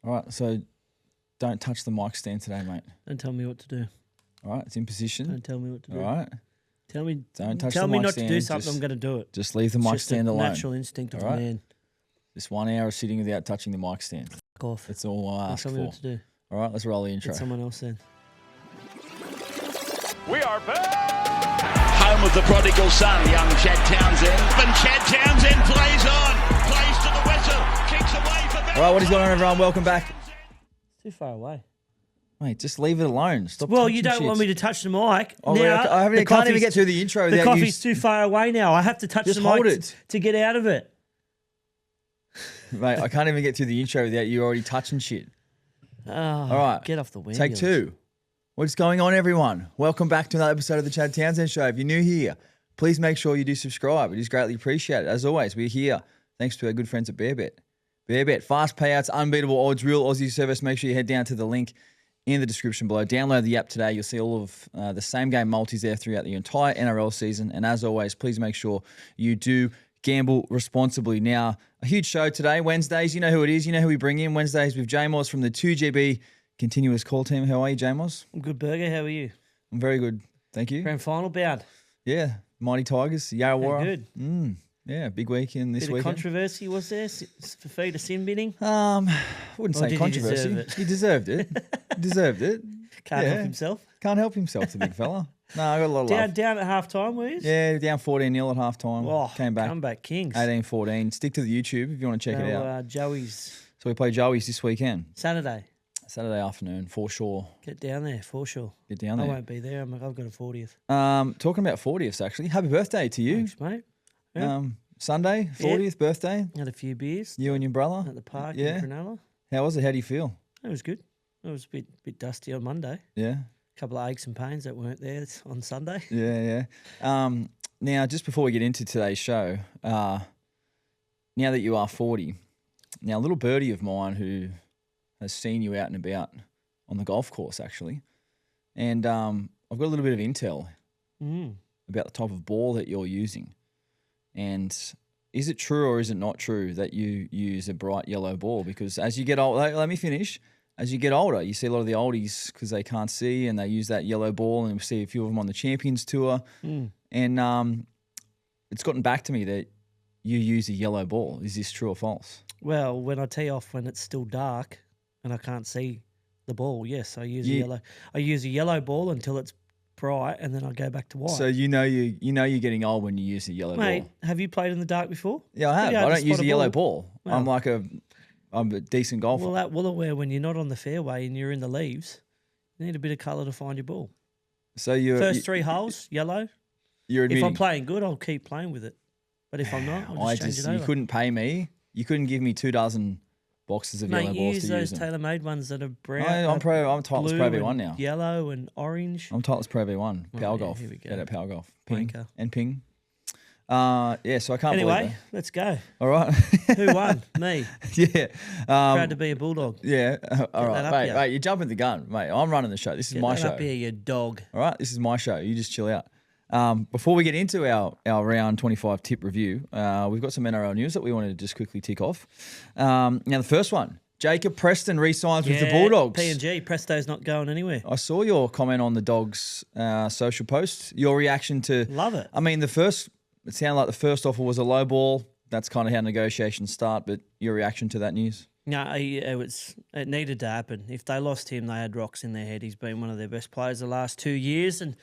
All right, so don't touch the mic stand today, mate. Don't tell me what to do. All right, it's in position. Don't tell me what to do. All right. Don't touch tell the me mic not stand. to do something. I'm going to do it. Just leave the mic stand alone. Natural instinct of a man. Just 1 hour of sitting without touching the mic stand. Fuck off. That's all I ask Tell for. me what to do. All right, let's roll the intro. Get someone else then. We are back! Home of the prodigal son, young Chad Townsend. And Chad Townsend plays on. Plays to the whistle. Kicks away for All right, what is going on, everyone? Welcome back. It's too far away. Mate, just leave it alone. Stop Well, touching you don't shit. want me to touch the mic. Oh, now, I can't even get through the intro The without coffee's too far away now. I have to touch Just the mic hold it. to get out of it. Mate, I can't even get through the intro without you already touching shit. Oh, All right. Get off the wheel. Take two. What's going on, everyone? Welcome back to another episode of the Chad Townsend Show. If you're new here, please make sure you do subscribe. It is greatly appreciated. As always, we're here thanks to our good friends at BearBet. BearBet, fast payouts, unbeatable odds, real Aussie service. Make sure you head down to the link in the description below. Download the app today. You'll see all of the same game multis there throughout the entire NRL season. And as always, please make sure you do gamble responsibly. Now, a huge show today. Wednesdays, you know who it is. You know who we bring in. Wednesdays with J-Moz from the 2GB Continuous Call Team. How are you, J-Moz? I'm good, Burger. How are you? I'm very good. Thank you. Grand final bound. Yeah. Mighty Tigers. Yarrawara. Good. Yeah, big weekend this Bit of weekend. Controversy was there for feed a sin binning? Wouldn't Or say did he controversy. deserve it? He deserved it. He deserved it. Can't help himself. Can't help himself, the big fella. No, I got a lot of love. Down at half time, were you? Yeah, down 14-0 at half time. Oh, Came back. Comeback kings. 18-14. Stick to the YouTube if you want to check it out. Joey's So we play Joey's this weekend. Saturday. Saturday afternoon, for sure. Get down there, for sure. Get down I there. won't be there. I've got a 40th. Talking about 40th, actually. Happy birthday to you. Thanks, mate. Yeah. Sunday, 40th birthday. Had a few beers You and your brother. at the park Yeah. in Cronulla. How was it? How do you feel? It was good. It was a bit dusty on Monday. Yeah. A couple of aches and pains that weren't there on Sunday. Yeah. Now, just before we get into today's show, now that you are 40, now a little birdie of mine who has seen you out and about on the golf course, actually, and I've got a little bit of intel about the type of ball that you're using. And is it true or is it not true that you use a bright yellow ball? Because as you get older, let me finish. As you get older, you see a lot of the oldies because they can't see and they use that yellow ball, and we see a few of them on the Champions Tour. And it's gotten back to me that you use a yellow ball. Is this true or false? Well, when I tee off when it's still dark and I can't see the ball, yes, I use a yellow. I use a yellow ball until it's bright, and then I go back to white. So you know you're getting old when you use a yellow Mate, ball. have you played in the dark before? Yeah, I have. Pretty hard I to don't use spot a yellow ball. Well, I'm a decent golfer. Well, that Wollaware, when you're not on the fairway and you're in the leaves, you need a bit of colour to find your ball. So you're First three holes, yellow. You're admitting. If I'm playing good, I'll keep playing with it. But if I'm not, I'll just change it over. You couldn't pay me. You couldn't give me 24 boxes of yellow Mate, balls use to those use them. tailor-made ones that are brown. I'm Titleist blue Pro V1 and now. Yellow and orange. I'm Titleist Pro V1. Power yeah, Golf. here we go. Get at Power Golf. Ping Wanker. and ping. Yeah, so I can't believe Anyway, that. let's go. All right. Who won? Me. Yeah. Proud to be a Bulldog. Yeah. All right. that up Mate, here. mate, you're jumping the gun. Mate, I'm running the show. This is Get my that show. up here, you dog. All right. This is my show. You just chill out. Before we get into our round 25 tip review, we've got some NRL news that we wanted to just quickly tick off. Now, the first one, Jacob Preston re-signs with the Bulldogs. P&G, Presto's not going anywhere. I saw your comment on the Dogs' social post. Your reaction to... Love it. I mean, it sounded like the first offer was a low ball. That's kind of how negotiations start, but your reaction to that news? No, it needed to happen. If they lost him, they had rocks in their head. He's been one of their best players the last 2 years, and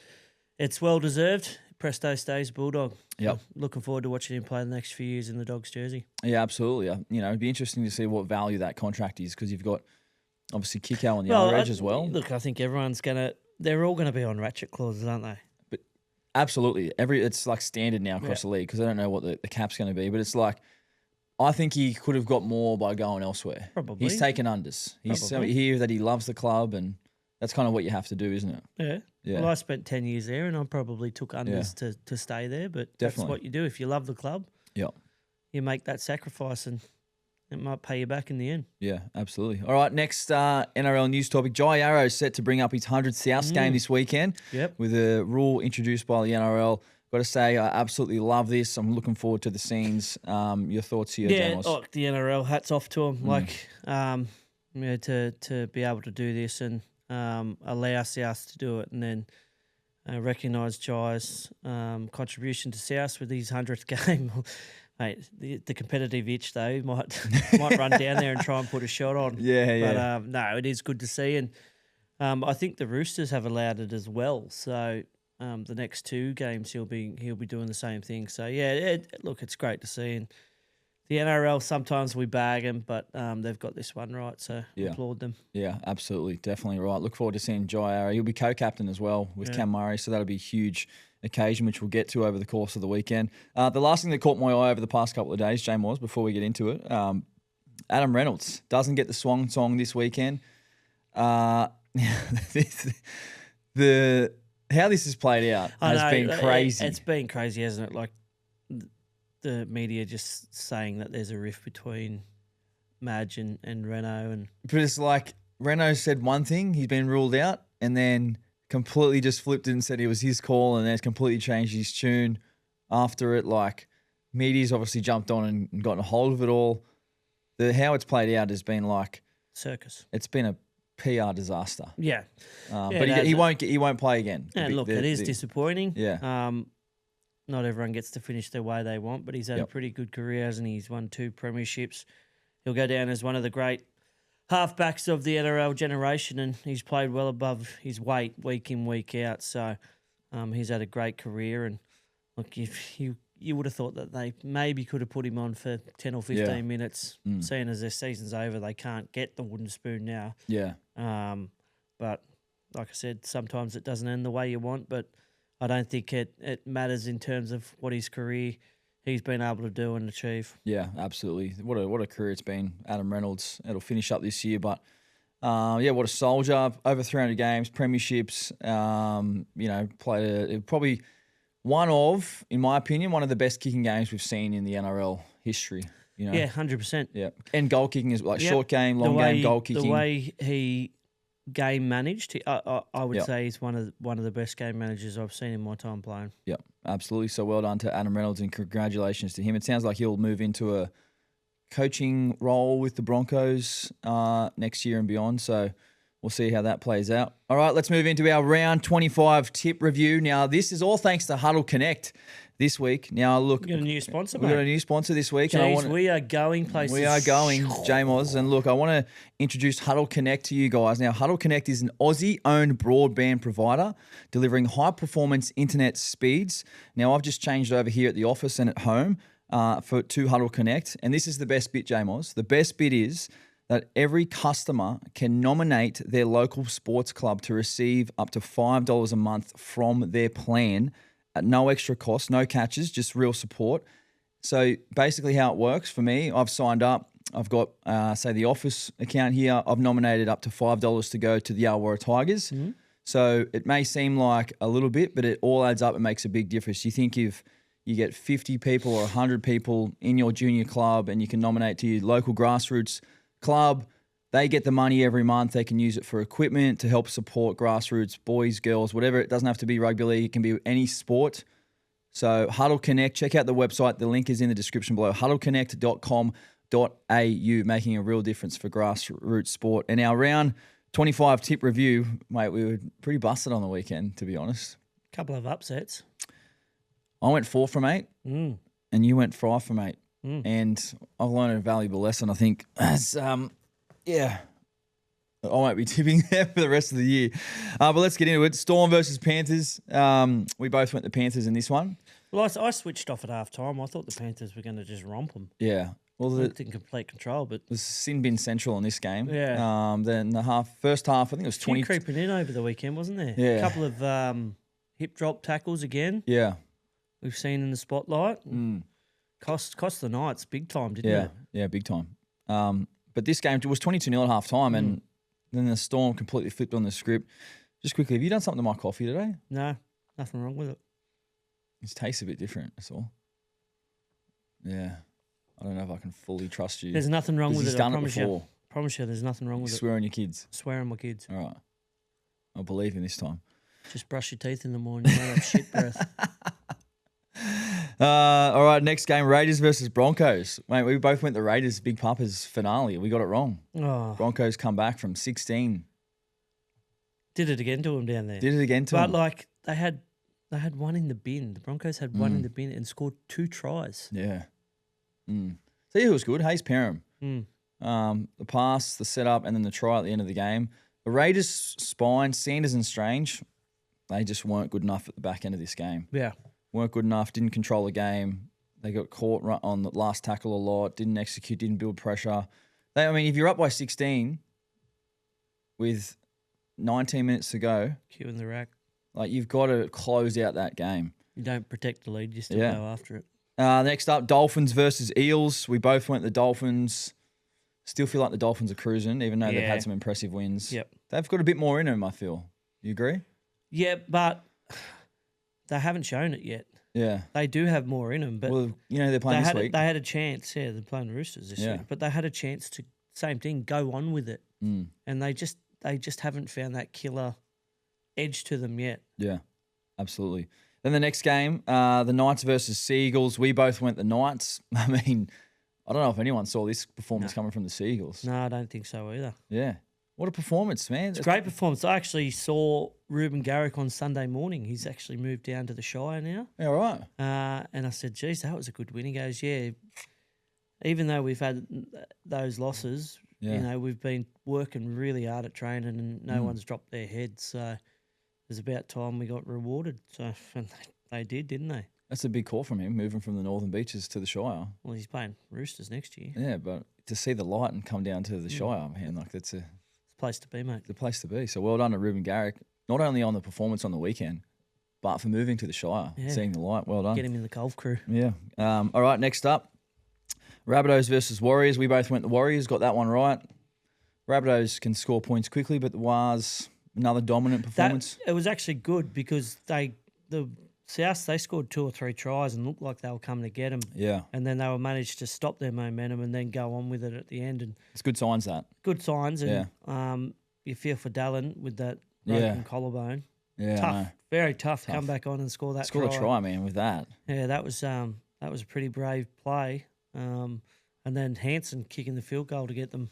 it's well-deserved. Presto stays Bulldog. Yep. Looking forward to watching him play the next few years in the Dogs jersey. Yeah, absolutely. It'd be interesting to see what value that contract is because you've got obviously Kickow on the other edge as well. Look, I think they're all going to be on ratchet clauses, aren't they? But absolutely. It's like standard now across the league because I don't know what the cap's going to be, but it's like I think he could have got more by going elsewhere. Probably. He's taken unders. He's so here that he loves the club, and that's kind of what you have to do, isn't it? Yeah. Yeah. Well, I spent 10 years there, and I probably took unders to stay there, but that's Definitely. what you do. If you love the club, Yeah. you make that sacrifice, and it might pay you back in the end. Yeah, absolutely. All right, next NRL news topic. Jai Arrow set to bring up his 100th South game this weekend. Yep. With a rule introduced by the NRL. Got to say, I absolutely love this. I'm looking forward to the scenes. Your thoughts here, Yeah, Jamos? the NRL, hats off to them. to be able to do this and allow South to do it, and then recognise Jai's contribution to South with his 100th game. Mate, the competitive itch though might run down there and try and put a shot on. Yeah. But no, it is good to see, and I think the Roosters have allowed it as well. So the next 2 games he'll be doing the same thing. So yeah, look, it's great to see. And the NRL, sometimes we bag them, but they've got this one right, so applaud them. Yeah, absolutely. Definitely right. Look forward to seeing Jai Arrow. He'll be co-captain as well with Cam Murray, so that'll be a huge occasion, which we'll get to over the course of the weekend. The last thing that caught my eye over the past couple of days, James, was, before we get into it, Adam Reynolds doesn't get the swan song this weekend. How this has played out has been crazy. It's been crazy, hasn't it? Like, the media just saying that there's a rift between Madge and Renault. But it's like Renault said one thing, he's been ruled out, and then completely just flipped it and said it was his call, and then it's completely changed his tune after it. Like, media's obviously jumped on and gotten a hold of it all. How it's played out has been like circus. It's been a PR disaster. Yeah. But he won't play again. And look, it is disappointing. Yeah. Not everyone gets to finish the way they want, but he's had a pretty good career, hasn't he? He's won 2 premierships. He'll go down as one of the great halfbacks of the NRL generation, and he's played well above his weight week in, week out. So he's had a great career. And look, if you would have thought that they maybe could have put him on for 10 or 15 minutes, seeing as their season's over, they can't get the wooden spoon now. Yeah. But like I said, sometimes it doesn't end the way you want, but I don't think it matters in terms of what his career he's been able to do and achieve. Yeah, absolutely. What a career it's been, Adam Reynolds. It'll finish up this year, but what a soldier. Over 300 games, premierships. Played probably in my opinion, one of the best kicking games we've seen in the NRL history. Yeah, 100%. Yeah, and goal kicking is like short game, long game, goal kicking. The way he game managed, I would say he's one of the best game managers I've seen in my time playing. Yeah, absolutely. So well done to Adam Reynolds, and congratulations to him. It sounds like he'll move into a coaching role with the Broncos next year and beyond. So we'll see how that plays out. All right, let's move into our round 25 tip review. Now, this is all thanks to Huddle Connect this week. Now, look, we've got a new sponsor, mate. We've got a new sponsor this week. Jeez, we are going places. We are going, J-Moz. And look, I want to introduce Huddle Connect to you guys. Now, Huddle Connect is an Aussie-owned broadband provider delivering high-performance internet speeds. Now, I've just changed over here at the office and at home to Huddle Connect. And this is the best bit, J-Moz. The best bit is that every customer can nominate their local sports club to receive up to $5 a month from their plan at no extra cost, no catches, just real support. So basically how it works for me, I've signed up. I've got, say, the office account here. I've nominated up to $5 to go to the Illawarra Tigers. Mm-hmm. So it may seem like a little bit, but it all adds up and makes a big difference. You think if you get 50 people or 100 people in your junior club and you can nominate to your local grassroots club, they get the money every month. They can use it for equipment to help support grassroots, boys, girls, whatever. It doesn't have to be rugby league. It can be any sport. So Huddle Connect, check out the website. The link is in the description below. huddleconnect.com.au, making a real difference for grassroots sport. And our round 25 tip review, mate, we were pretty busted on the weekend, to be honest. Couple of upsets. I went 4 from 8, and you went 5 from 8. And I've learned a valuable lesson, I think. As, I won't be tipping there for the rest of the year. But let's get into it. Storm versus Panthers. We both went the Panthers in this one. Well, I switched off at half-time. I thought the Panthers were going to just romp them. Yeah. Well, in complete control, but... It was sin bin central in this game. Yeah. Then the first half, I think it was 20... creeping in over the weekend, wasn't there? Yeah. A couple of hip drop tackles again. Yeah. We've seen in the spotlight. Cost the Knights big time, didn't it? Yeah, big time. But this game, it was 22-0 at half time, and then the Storm completely flipped on the script. Just quickly, have you done something to my coffee today? No, nothing wrong with it. It tastes a bit different, that's all. Yeah. I don't know if I can fully trust you. There's nothing wrong with it, I promise you. I promise you, there's nothing wrong with it. Swear on your kids? Swear on my kids. All right. I'll believe in this time. Just brush your teeth in the morning, you know that shit breath. All right, next game, Raiders versus Broncos. Mate, we both went the Raiders Big Puppers finale. We got it wrong. Oh, Broncos come back from 16. did it again to him down there. Did it again to But them. like they had one in the bin. The Broncos had one in the bin and scored 2 tries. Yeah. See who was good? Hayes Perham. The pass, the setup, and then the try at the end of the game. The Raiders' spine, Sanders and Strange, they just weren't good enough at the back end of this game. Yeah. Weren't good enough, didn't control the game. They got caught on the last tackle a lot, didn't execute, didn't build pressure. If you're up by 16 with 19 minutes to go, Cue in the rack. like you've got to close out that game. You don't protect the lead, you still Yeah. go after it. Next up, Dolphins versus Eels. We both went the Dolphins. Still feel like the Dolphins are cruising, even though they've Yeah. had some impressive wins. Yep. They've got a bit more in them, I feel. You agree? Yeah, but they haven't shown it yet. Yeah. They do have more in them, but Well, they're playing this week. they had a chance. Yeah, they're playing the Roosters this Yeah. week, but they had a chance to same thing, go on with it, and they just haven't found that killer edge to them yet. Yeah, absolutely. Then the next game, the Knights versus Seagulls. We both went the Knights. I don't know if anyone saw this performance coming from the Seagulls. No, I don't think so either. Yeah. What a performance, man. It's a great performance. I actually saw Ruben Garrick on Sunday morning. He's actually moved down to the Shire now. Yeah, right. And I said, geez, that was a good win. He goes, yeah, even though we've had those losses, we've been working really hard at training and no one's dropped their heads. So it was about time we got rewarded. So and they did, didn't they? That's a big call from him, moving from the Northern Beaches to the Shire. Well, he's playing Roosters next year. Yeah, but to see the light and come down to the Shire, man, like that's It's a place to be, mate. the place to be. So well done to Ruben Garrick, not only on the performance on the weekend, but for moving to the Shire, Yeah. seeing the light. Well done. Get him in the golf crew. Yeah. All right, next up, Rabbitohs versus Warriors. We both went the Warriors, got that one right. Rabbitohs can score points quickly, but the Wars, another dominant performance. It was actually good because the South, they scored 2 or 3 tries and looked like they were coming to get them. Yeah. And then they were managed to stop their momentum and then go on with it at the end. And It's good signs that. good signs. And you feel for Dallin with that broken collarbone. Yeah. I Tough, know. very tough. Come back on and score that Scored a try, man, with that. Yeah, that was a pretty brave play. And then Hansen kicking the field goal to get them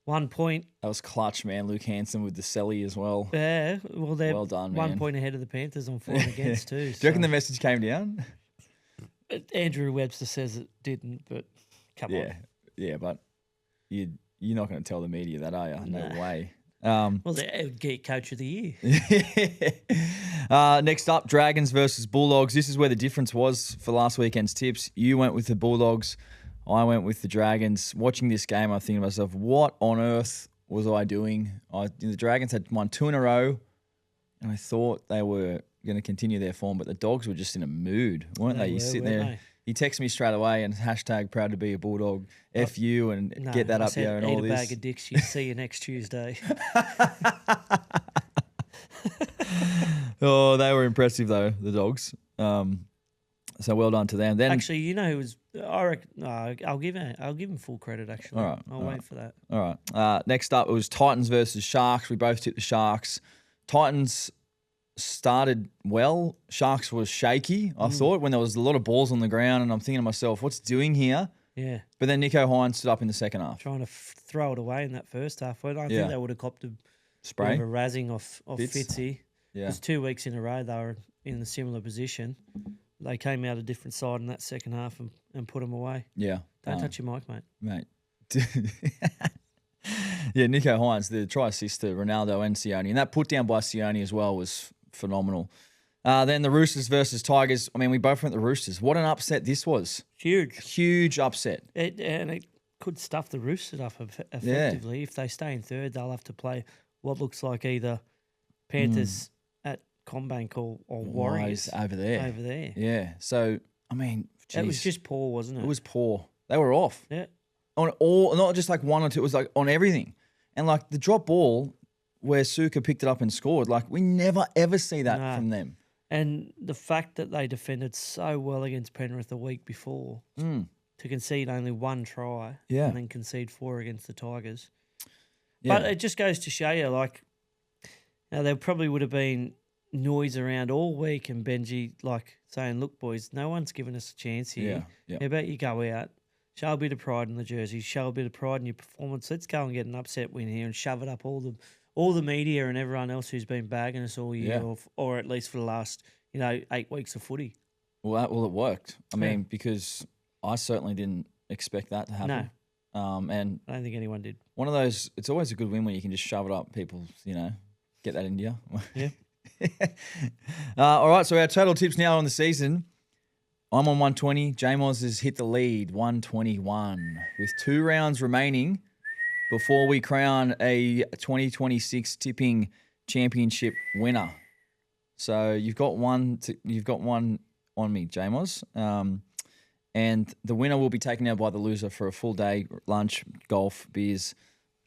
1 point. That was clutch, man. Luke Hanson with the celly as well. Yeah, well, they're Well done, 1 man. point ahead of the Panthers on 4 and against too. Do you reckon the message came down? Andrew Webster says it didn't, but come on. Yeah, but you're not going to tell the media that, are you? No way. Well, they would get Coach of the Year. Next up, Dragons versus Bulldogs. This is where the difference was for last weekend's tips. You went with the Bulldogs. I went with the Dragons. Watching this game, I'm thinking to myself, what on earth was I doing? The Dragons had won 2 in a row, and I thought they were going to continue their form, but the Dogs were just in a mood, weren't they? You sitting there. They? He texted me straight away and hashtag proud to be a Bulldog, F you, and No, get that I up said, there and eat all a this. bag of dicks. You see you next Tuesday. Oh, they were impressive though, the Dogs. So well done to them. Then Actually, you know who was? I reckon. No, I'll give him full credit. Actually, All right, I'll all wait right. for that. all right. Next up, it was Titans versus Sharks. We both tipped the Sharks. Titans started well. Sharks was shaky, I thought, when there was a lot of balls on the ground, and I'm thinking to myself, what's doing here? Yeah, But then Nico Hines stood up in the second half. trying to throw it away in that first half. I Yeah. think they would have copped a bit Spray. of a razzing off Fitz. Fitzy. Yeah. It was 2 weeks in a row they were in a similar position. They came out a different side in that second half and put them away. Yeah. Don't touch your mic, mate. Mate. Yeah, Nico Hines, the try assist to Ronaldo and Sione. And that put down by Sione as well was phenomenal. Then the Roosters versus Tigers. I mean, we both went the Roosters. What an upset this was. Huge. Huge upset. And it could stuff the Roosters up effectively. If they stay in third, they'll have to play what looks like either Panthers at Combank or Warriors over there. over there. Yeah. So, I mean, That was geez, just poor, wasn't it? it was poor. They were off. Yeah. On all, not just like one or two, it was like on everything. And like the drop ball where Suka picked it up and scored, like we never ever see that No. from them. And the fact that they defended so well against Penrith the week before to concede only 1 try Yeah. and then concede 4 against the Tigers. Yeah. But it just goes to show you, like, there probably would have been noise around all week, and Benji like saying, "Look, boys, no one's given us a chance here. Yeah. How about you go out, show a bit of pride in the jersey, show a bit of pride in your performance. Let's go and get an upset win here and shove it up all the media and everyone else who's been bagging us all year, or at least for the last 8 weeks of footy." Well, it worked. I mean, because I certainly didn't expect that to happen. No. And I don't think anyone did. one of those, it's always a good win when you can just shove it up people's, get that into you. Yeah. All right, so our total tips now on the season. I'm on 120. J-Moz has hit the lead, 121, with 2 rounds remaining before we crown a 2026 tipping championship winner. So you've got one on me, J-Moz. And the winner will be taken out by the loser for a full day, lunch, golf, beers.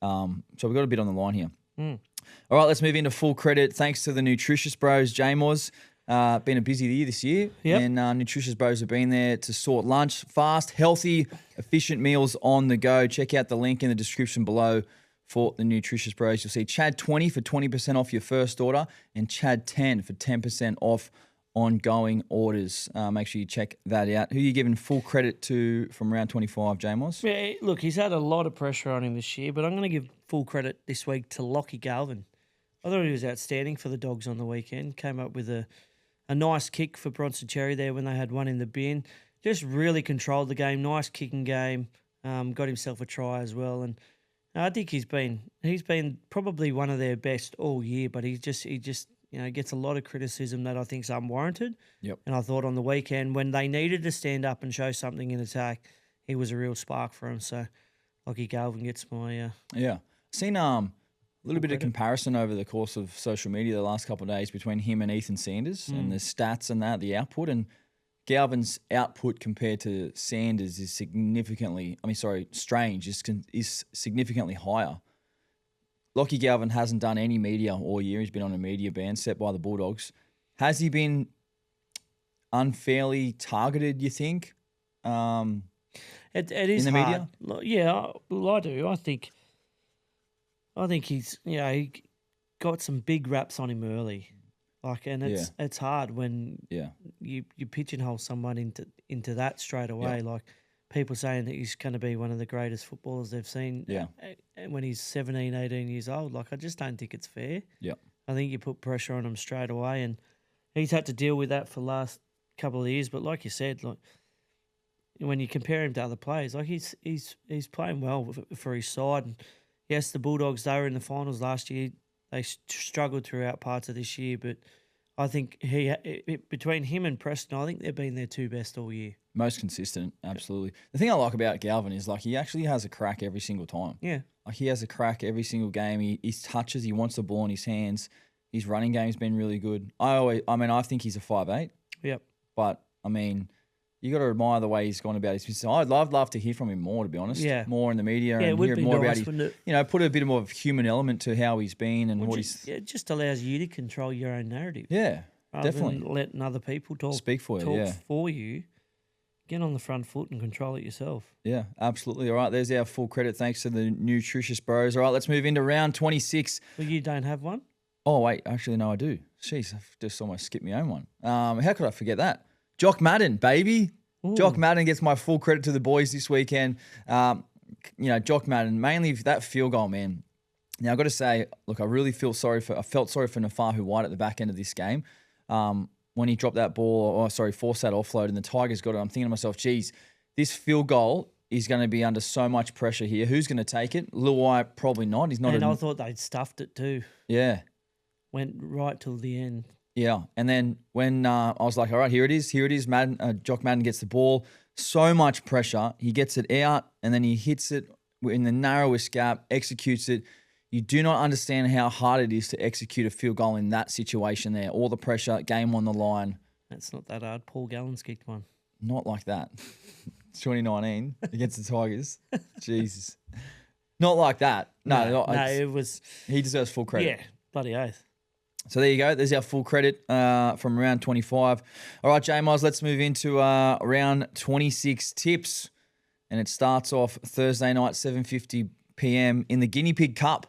So we've got a bit on the line here. All right, let's move into full credit. Thanks to the Nutritious Bros, J-Moz. Been a busy year this year. Yep. And Nutritious Bros have been there to sort lunch, fast, healthy, efficient meals on the go. Check out the link in the description below for the Nutritious Bros. You'll see Chad 20 for 20% off your first order and Chad 10 for 10% off ongoing orders. Make sure you check that out. Who are you giving full credit to from round 25, J-Moz? Yeah, look, he's had a lot of pressure on him this year, but I'm going to give full credit this week to Lockie Galvin. I thought he was outstanding for the Dogs on the weekend. Came up with a nice kick for Bronson Cherry there when they had one in the bin. Just really controlled the game. Nice kicking game. Got himself a try as well. And I think he's been probably one of their best all year, but he just gets a lot of criticism that I think is unwarranted. Yep. And I thought on the weekend when they needed to stand up and show something in attack, he was a real spark for him. So Lockie Galvin gets my Seen a little bit of comparison over the course of social media the last couple of days between him and Ethan Sanders and the stats and the output. And Galvin's output compared to Sanders is Strange is significantly higher. Lockie Galvin hasn't done any media all year. He's been on a media ban set by the Bulldogs. Has he been unfairly targeted, you think? It is in the hard. media? Yeah, well, I do. I think he's he got some big raps on him early, and it's hard when you pigeonhole someone into that straight away. Yeah. Like people saying that he's going to be one of the greatest footballers they've seen. When he's 17, 18 years old, I just don't think it's fair. Yeah, I think you put pressure on him straight away, and he's had to deal with that for the last couple of years. But like you said, when you compare him to other players, he's playing well for his side. And yes, the Bulldogs, they were in the finals last year. They struggled throughout parts of this year, but I think between him and Preston, I think they've been their 2 best all year. most consistent, absolutely. The thing I like about Galvin is he actually has a crack every single time. Yeah. He has a crack every single game. He touches, he wants the ball in his hands. His running game's been really good. I think he's a 5'8". Yep. But, you got to admire the way he's gone about his business. I'd love to hear from him more, to be honest. Yeah. More in the media Yeah, and it would hear be more nice, about wouldn't his, it? put a bit more of human element to how he's been and what he's. Yeah, it just allows you to control your own narrative. Yeah, rather definitely. than letting other people Speak for you, yeah. for you. Get on the front foot and control it yourself. Yeah, absolutely. All right, there's our full credit. Thanks to the Nutritious Bros. All right, let's move into round 26. Well, you don't have one? Oh, wait, actually, no, I do. Jeez, I've just almost skipped my own one. How could I forget that? Jock Madden, baby. Ooh. Jock Madden gets my full credit to the boys this weekend. Jock Madden, mainly for that field goal, man. Now, I've got to say, look, I felt sorry for Nafahu White at the back end of this game. When he dropped that ball, forced that offload, and the Tigers got it, I'm thinking to myself, geez, this field goal is going to be under so much pressure here. Who's going to take it? Luai, probably not. He's not. And I thought they'd stuffed it too. Yeah. Went right till the end. Yeah. And then when I was like, all right, here it is. Madden, Jock Madden gets the ball. So much pressure. He gets it out, and then he hits it in the narrowest gap, executes it. You do not understand how hard it is to execute a field goal in that situation there. All the pressure, game on the line. That's not that hard. Paul Gallen's kicked one. Not like that. It's 2019 against the Tigers. Jesus. Not like that. No, it was... He deserves full credit. Yeah, bloody oath. So there you go. There's our full credit from round 25. All right, J-Moz, let's move into round 26 tips. And it starts off Thursday night, 7:50 p.m. in the Guinea Pig Cup.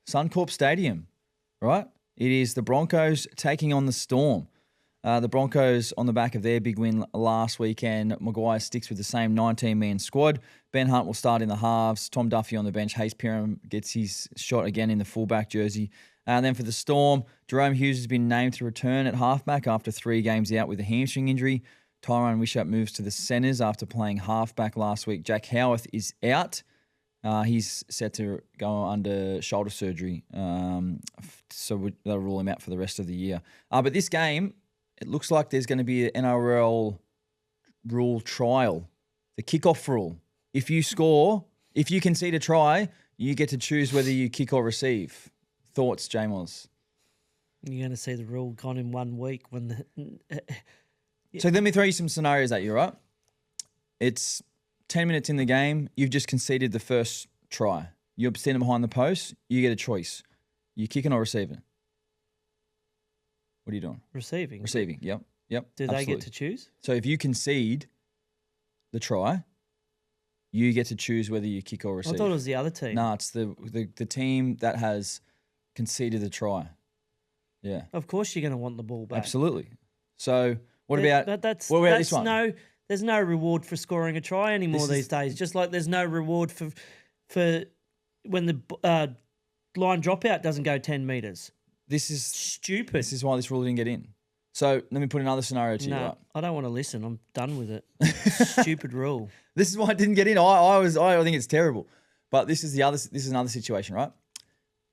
Suncorp Stadium, right? It is the Broncos taking on the Storm. The Broncos on the back of their big win last weekend. Maguire sticks with the same 19-man squad. Ben Hunt will start in the halves. Tom Duffy on the bench. Hayes Perham gets his shot again in the fullback jersey. And then for the Storm, Jerome Hughes has been named to return at halfback after 3 games out with a hamstring injury. Tyrone Wishart moves to the centres after playing halfback last week. Jack Howarth is out. He's set to go under shoulder surgery. So that'll rule him out for the rest of the year. But this game, it looks like there's going to be an NRL rule trial, the kickoff rule. If you concede a try, you get to choose whether you kick or receive. Thoughts, Jamos? You're going to see the rule gone in 1 week when the... So let me throw you some scenarios at you, right? It's 10 minutes in the game. You've just conceded the first try. You're standing behind the post. You get a choice. You kicking or receiving? What are you doing? Receiving. Receiving, yep. Do absolutely. they get to choose? So if you concede the try, you get to choose whether you kick or receive. I thought it was the other team. No, it's the team that has conceded the try. Yeah. Of course you're going to want the ball back. Absolutely. So what about this one? There's no reward for scoring a try anymore these days. Just like there's no reward for when the line dropout doesn't go 10 metres. This is stupid. This is why this rule didn't get in. So let me put another scenario to you. Right? I don't want to listen. I'm done with it. Stupid rule. This is why it didn't get in. I think it's terrible. But this is another situation, right?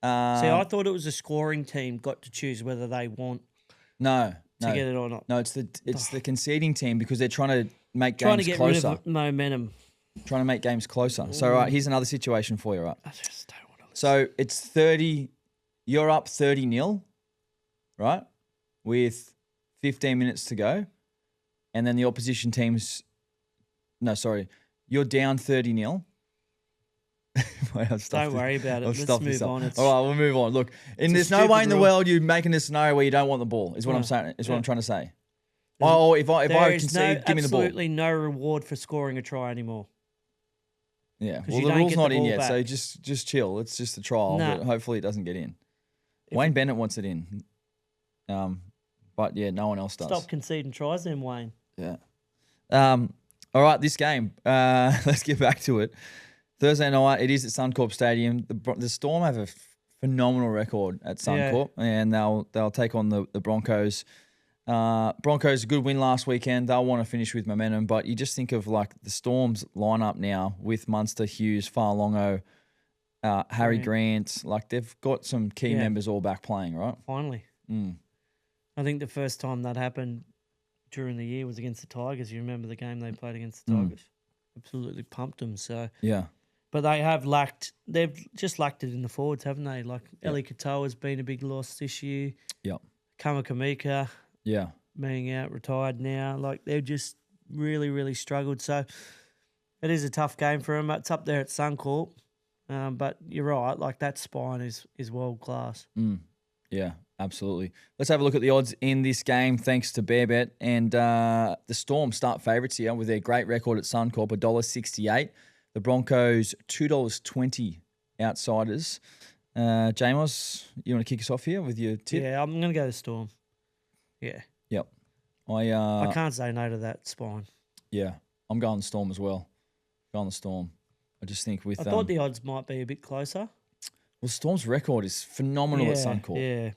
See, I thought it was a scoring team got to choose whether they want to get it or not. No, it's the conceding team because they're trying to make games closer. Rid of momentum. Trying to make games closer. So right, here's another situation for you, right? I just don't want to listen. So it's 30. You're up 30-0, right? With 15 minutes to go. And then the opposition team's... No, sorry. You're down 30-0. Don't worry about it. Let's move on. All right, we'll move on. Look, there's no way in the world you're making a scenario where you don't want the ball, is what I'm saying. Is what I'm trying to say. If I concede, give me the ball. Absolutely no reward for scoring a try anymore. Yeah, well, the rule's not in yet, so just chill. It's just a trial, but hopefully it doesn't get in. Wayne Bennett wants it in. But yeah, no one else does. Stop conceding tries then, Wayne. Yeah. All right, this game. Let's get back to it. Thursday night, it is at Suncorp Stadium. The Storm have a phenomenal record at Suncorp, and they'll take on the Broncos. Broncos, a good win last weekend. They'll want to finish with momentum, but you just think of like the Storm's lineup now with Munster, Hughes, Farlongo, Harry Grant. Like they've got some key members all back playing, right? Finally. I think the first time that happened during the year was against the Tigers. You remember the game they played against the Tigers? Absolutely pumped them. So yeah. But they've just lacked it in the forwards, haven't they? Like Eli Katoa has been a big loss this year. Yep. Kamakamika. Yeah. Being out, retired now. Like they've just really, really struggled. So it is a tough game for them. It's up there at Suncorp. But you're right. Like that spine is world class. Yeah, absolutely. Let's have a look at the odds in this game thanks to BearBet. And the Storm start favourites here with their great record at Suncorp, $1.68. The Broncos, $2.20 outsiders. Jamos, you want to kick us off here with your tip? Yeah, I'm going to go to Storm. Yeah. Yep. I can't say no to that spine. Yeah, I'm going the Storm as well. Going the Storm. I just think with... I thought the odds might be a bit closer. Well, Storm's record is phenomenal at Suncorp. Yeah.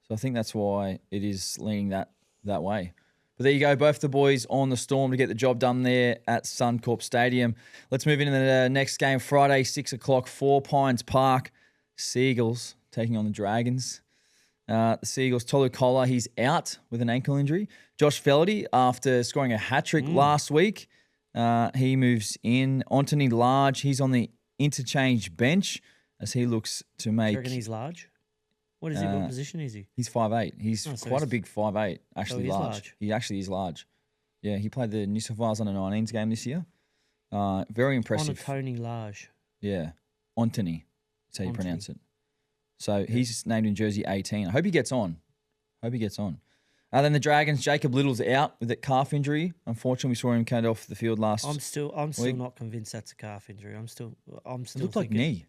So I think that's why it is leaning that way. But there you go, both the boys on the Storm to get the job done there at Suncorp Stadium. Let's move into the next game, Friday, 6 o'clock, 4 Pines Park. Seagulls taking on the Dragons. The Seagulls, Tolu Kola, he's out with an ankle injury. Josh Felaherty, after scoring a hat-trick last week, he moves in. Anthony Large, he's on the interchange bench as he looks to make... Do you reckon he's large? What is he? What position is he? He's 5'8". He's quite a big 5'8", actually large. He actually is large. Yeah, he played the New South Wales under-19s game this year. Very impressive. Tony Large. Yeah, Anthony, that's how you pronounce it. So he's named in jersey 18. I hope he gets on. Then the Dragons, Jacob Little's out with that calf injury. Unfortunately, we saw him come off the field last I'm still not convinced that's a calf injury. I'm still it looked like knee.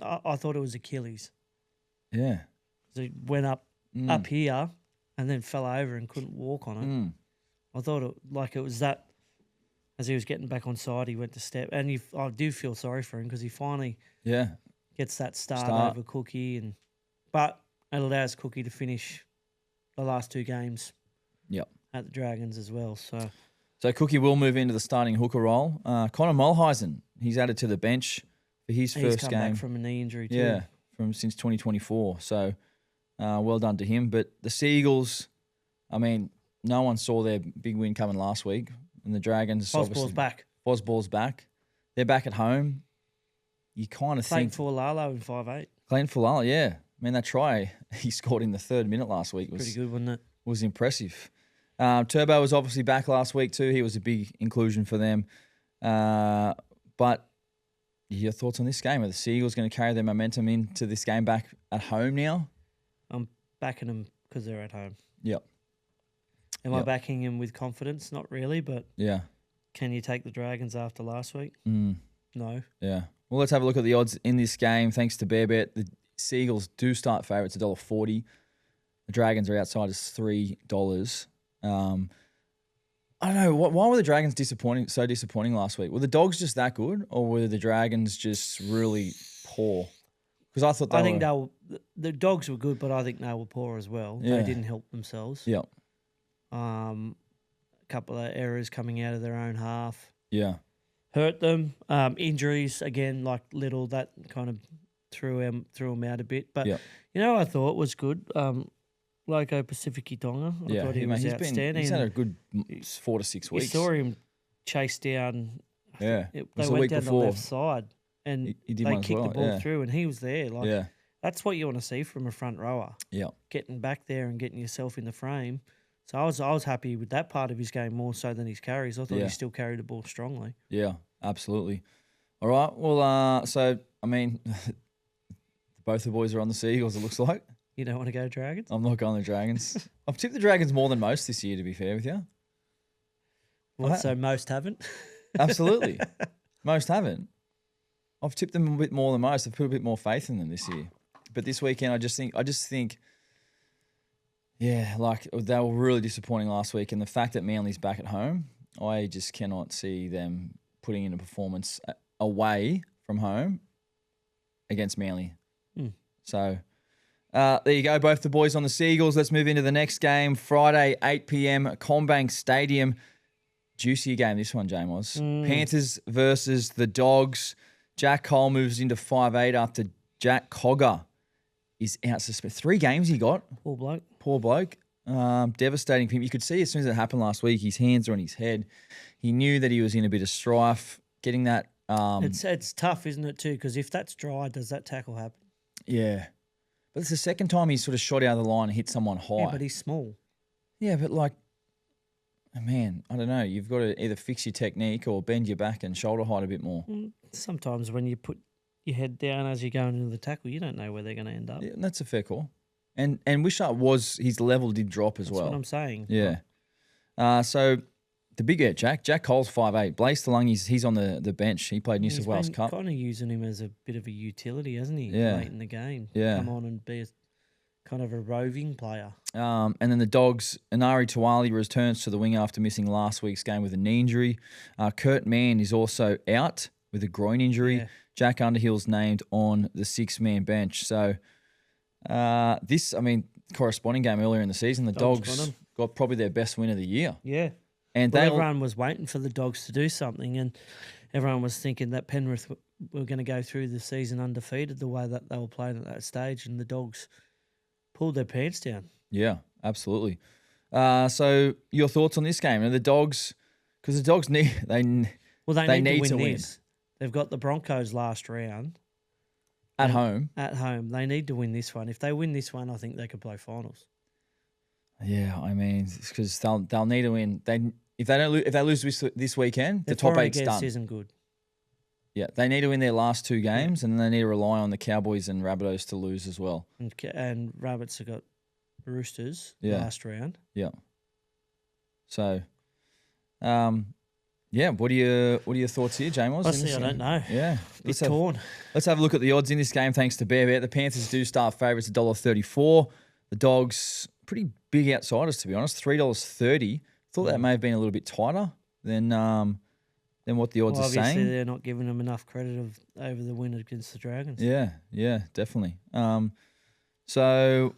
I thought it was Achilles. Yeah. So he went up here and then fell over and couldn't walk on it. I thought it was that as he was getting back on side, he went to step. And I do feel sorry for him because he finally gets that start over Cookie. But it allows Cookie to finish the last 2 games at the Dragons as well. So Cookie will move into the starting hooker role. Connor Mulheisen, he's added to the bench for his first come game. Back from a knee injury too. Yeah, since 2024. So well done to him. But the Seagulls, I mean, no one saw their big win coming last week. And the Dragons, Fosball's back. Fosball's back. They're back at home. You kind of think... Clayton Fualalo in 5'8". Clayton Fualalo, yeah. I mean, that try he scored in the 3rd minute last week was... Pretty good, wasn't it? Was impressive. Turbo was obviously back last week too. He was a big inclusion for them. But your thoughts on this game? Are the Seagulls going to carry their momentum into this game back at home now? I'm backing them because they're at home. Yep. Am I backing him with confidence? Not really, but can you take the Dragons after last week? No. Yeah. Well, let's have a look at the odds in this game. Thanks to BearBet, the Seagulls do start favourites $1.40. The Dragons are outside as $3. I don't know. Why were the Dragons so disappointing last week? Were the Dogs just that good, or were the Dragons just really poor? Because I thought the Dogs were good, but I think they were poor as well. Yeah. They didn't help themselves. Yeah. A couple of errors coming out of their own half. Yeah. Hurt them. Injuries again, like Little, that kind of threw him out a bit. But I thought was good. Loco Pacifici Tonga. I thought he was outstanding. He's had a good 4 to 6 weeks. You saw him chase down. Yeah. They went down the left side and they kicked the ball through, and he was there. That's what you want to see from a front rower. Yeah. Getting back there and getting yourself in the frame. So I was happy with that part of his game more so than his carries. I thought he still carried the ball strongly. Yeah, absolutely. All right. Well, so I mean, both the boys are on the Seagulls. It looks like. You don't want to go Dragons? I'm not going the Dragons. I've tipped the Dragons more than most this year, to be fair with you. So most haven't? Absolutely. Most haven't. I've tipped them a bit more than most. I've put a bit more faith in them this year. But this weekend, I just think, like they were really disappointing last week. And the fact that Manly's back at home, I just cannot see them putting in a performance away from home against Manly. So... there you go, both the boys on the Seagulls. Let's move into the next game. Friday, 8 p.m, CommBank Stadium. Juicy game, this one, Jamos. Panthers versus the Dogs. Jack Cole moves into 5'8" after Jack Cogger is out suspended. 3 games he got. Poor bloke. Devastating for him. You could see as soon as it happened last week, his hands are on his head. He knew that he was in a bit of strife. Getting that... It's tough, isn't it, too? Because if that's dry, does that tackle happen? Yeah. But it's the second time he's sort of shot out of the line and hit someone high. Yeah, but he's small. Yeah, but like, man, I don't know. You've got to either fix your technique or bend your back and shoulder height a bit more. Sometimes when you put your head down as you're going into the tackle, you don't know where they're going to end up. Yeah, that's a fair call. And Wishart his level did drop as well. That's what I'm saying. Yeah. So the big Jack Cole's 5'8". Blaze Talung, he's on the bench. He played New South Wales Cup. Kind of using him as a bit of a utility, hasn't he? Yeah. Late in the game. Yeah. Come on and be kind of a roving player. And then the Dogs, Inari Tuwali returns to the wing after missing last week's game with a knee injury. Kurt Mann is also out with a groin injury. Yeah. Jack Underhill's named on the 6-man bench. So corresponding game earlier in the season, the Dogs got probably their best win of the year. Yeah. And everyone was waiting for the Dogs to do something, and everyone was thinking that Penrith were going to go through the season undefeated the way that they were playing at that stage, and the Dogs pulled their pants down. Yeah, absolutely. So your thoughts on this game? And the Dogs, because the Dogs need to win. They've got the Broncos last round. At home. At home. They need to win this one. If they win this one, I think they could play finals. Yeah, I mean, because they'll need to win. If they lose this weekend, the top 8's done. Isn't good. Yeah, they need to win their last 2 games, and they need to rely on the Cowboys and Rabbitohs to lose as well. And Rabbits have got Roosters last round. Yeah. So, Yeah, what are your thoughts here, Jamos? Honestly, I don't know. Yeah, It's torn. Let's have a look at the odds in this game. Thanks to Bear Bet, the Panthers do start favourites $1.34. The Dogs, pretty big outsiders to be honest, $3.30. Thought that may have been a little bit tighter than what the odds are saying. Obviously, they're not giving them enough credit over the win against the Dragons. Yeah, definitely. So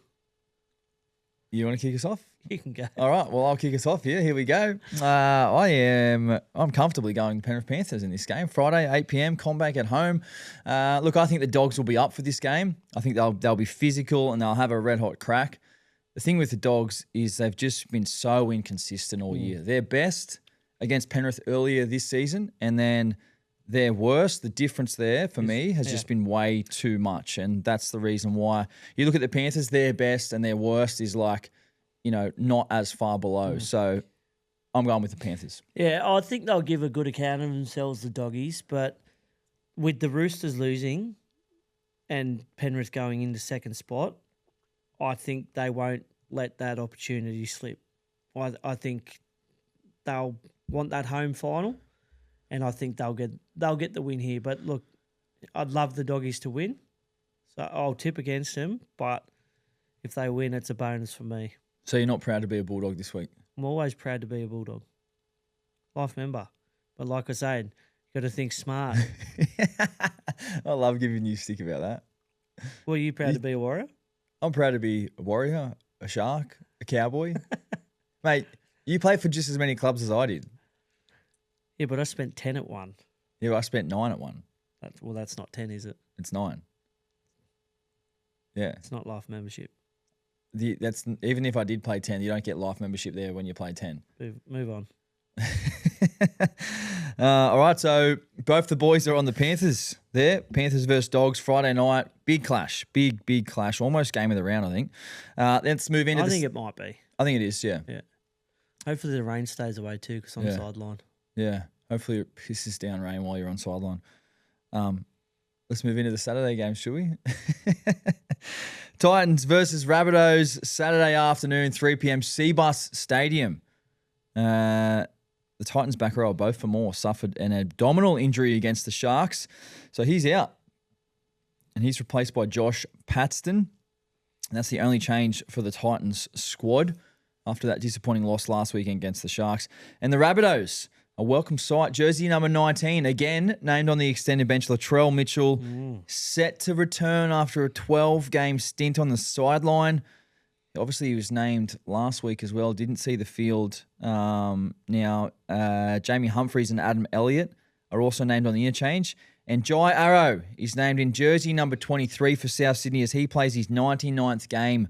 you want to kick us off? You can go. All right, well, I'll kick us off here. Here we go. I'm comfortably going Penrith Panthers in this game. Friday, 8 p.m, Combank at home. Look, I think the Dogs will be up for this game. I think they'll be physical and they'll have a red-hot crack. The thing with the Dogs is they've just been so inconsistent all year. They're best against Penrith earlier this season, and then their worst, the difference there for me has just been way too much, and that's the reason why. You look at the Panthers, their best and their worst is not as far below. So I'm going with the Panthers. Yeah, I think they'll give a good account of themselves, the Doggies, but with the Roosters losing and Penrith going into second spot, I think they won't let that opportunity slip. I think they'll want that home final, and I think they'll get the win here. But look, I'd love the Doggies to win, so I'll tip against them. But if they win, it's a bonus for me. So you're not proud to be a Bulldog this week? I'm always proud to be a Bulldog, life member. But like I said, you got to think smart. I love giving you stick about that. Well, are you proud to be a Warrior? I'm proud to be a Warrior, a Shark, a Cowboy. Mate, you played for just as many clubs as I did. Yeah, but I spent 10 at one. Yeah, well, I spent 9 at one. That's not 10, is it? It's 9. Yeah. It's not life membership. That's even if I did play 10, you don't get life membership there when you play 10. Move on. All right, so both the boys are on the Panthers there. Panthers versus Dogs, Friday night. Big clash. Big clash. Almost game of the round, I think. Let's move into I think it might be. I think it is, yeah. Yeah. Hopefully the rain stays away too because I'm sideline. Yeah. Hopefully it pisses down rain while you're on sideline. Let's move into the Saturday game, shall we? Titans versus Rabbitohs, Saturday afternoon, 3 p.m, Seabus Stadium. The Titans back row, both for more, suffered an abdominal injury against the Sharks. So he's out. And he's replaced by Josh Paxton. And that's the only change for the Titans squad after that disappointing loss last weekend against the Sharks. And the Rabbitohs, a welcome sight. Jersey number 19, again, named on the extended bench. Latrell Mitchell, set to return after a 12-game stint on the sideline. Obviously, he was named last week as well. Didn't see the field. Now, Jamie Humphries and Adam Elliott are also named on the interchange. And Jai Arrow is named in jersey number 23 for South Sydney as he plays his 99th game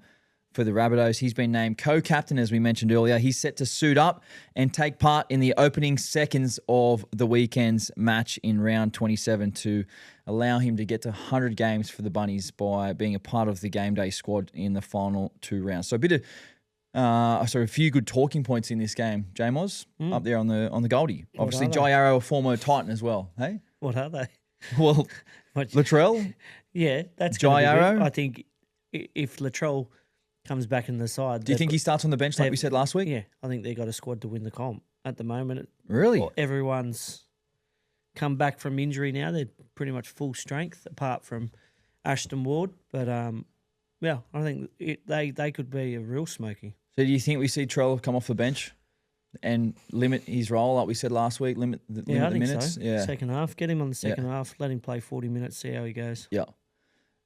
for the Rabbitohs. He's been named co-captain, as we mentioned earlier. He's set to suit up and take part in the opening seconds of the weekend's match in round 27 to allow him to get to 100 games for the Bunnies by being a part of the game day squad in the final 2 rounds. So a few good talking points in this game, Jamos, up there on the Goldie. Obviously, Jai Arrow, a former Titan as well. Hey, what are they? Well, Latrell, yeah, that's Jai Arrow. I think if Latrell comes back in the side. Do you think he starts on the bench like we said last week? Yeah, I think they got a squad to win the comp at the moment. Really? Everyone's come back from injury now. They're pretty much full strength apart from Ashton Ward. But, I think they could be a real smoky. So do you think we see Trell come off the bench and limit his role like we said last week, limit the minutes? So. Yeah, second half. Get him on the second half. Let him play 40 minutes, see how he goes. Yeah.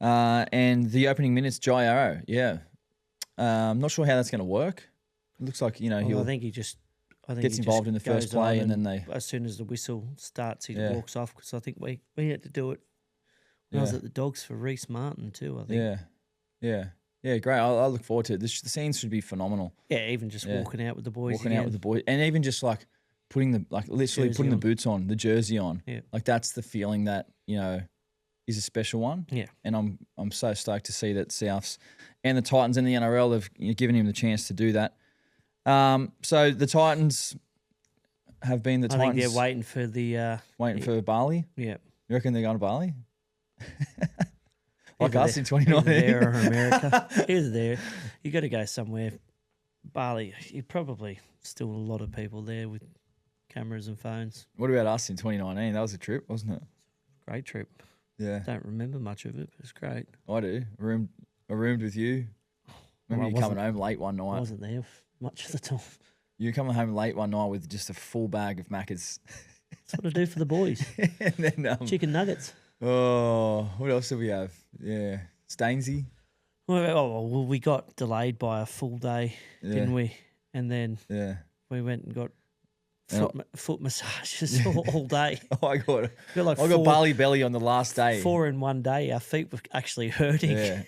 And the opening minutes, Jai Arrow, yeah. I'm not sure how that's going to work. It looks like, I think he gets involved in the first play and then as soon as the whistle starts, he walks off because I think we had to do it when I was at the Dogs for Reece Martin too, I think. Yeah, great. I look forward to it. The scenes should be phenomenal. Yeah, even just walking out with the boys and even just like putting literally putting the boots on, the jersey on. Yeah. Like that's the feeling that, is a special one. Yeah. And I'm so stoked to see that Souths and the Titans and the NRL have given him the chance to do that. So the Titans have been the Titans. I think they're waiting for for Bali. Yeah. You reckon they're going to Bali? Like us in 2019. Either there or America. Either there. You got to go somewhere. Bali, you probably still a lot of people there with cameras and phones. What about us in 2019? That was a trip, wasn't it? Great trip. Yeah. Don't remember much of it, but it's great. I do. I roomed with you. Remember you coming home late one night? I wasn't there much of the time. You were coming home late one night with just a full bag of Maccas. That's what I do for the boys. And then, Chicken nuggets. Oh, what else did we have? Yeah. Stainsy. Well, we got delayed by a full day, didn't we? And then we went and got foot massages all day. Oh, I got I got barley belly on the last day. 4 in one day. Our feet were actually hurting. Yeah.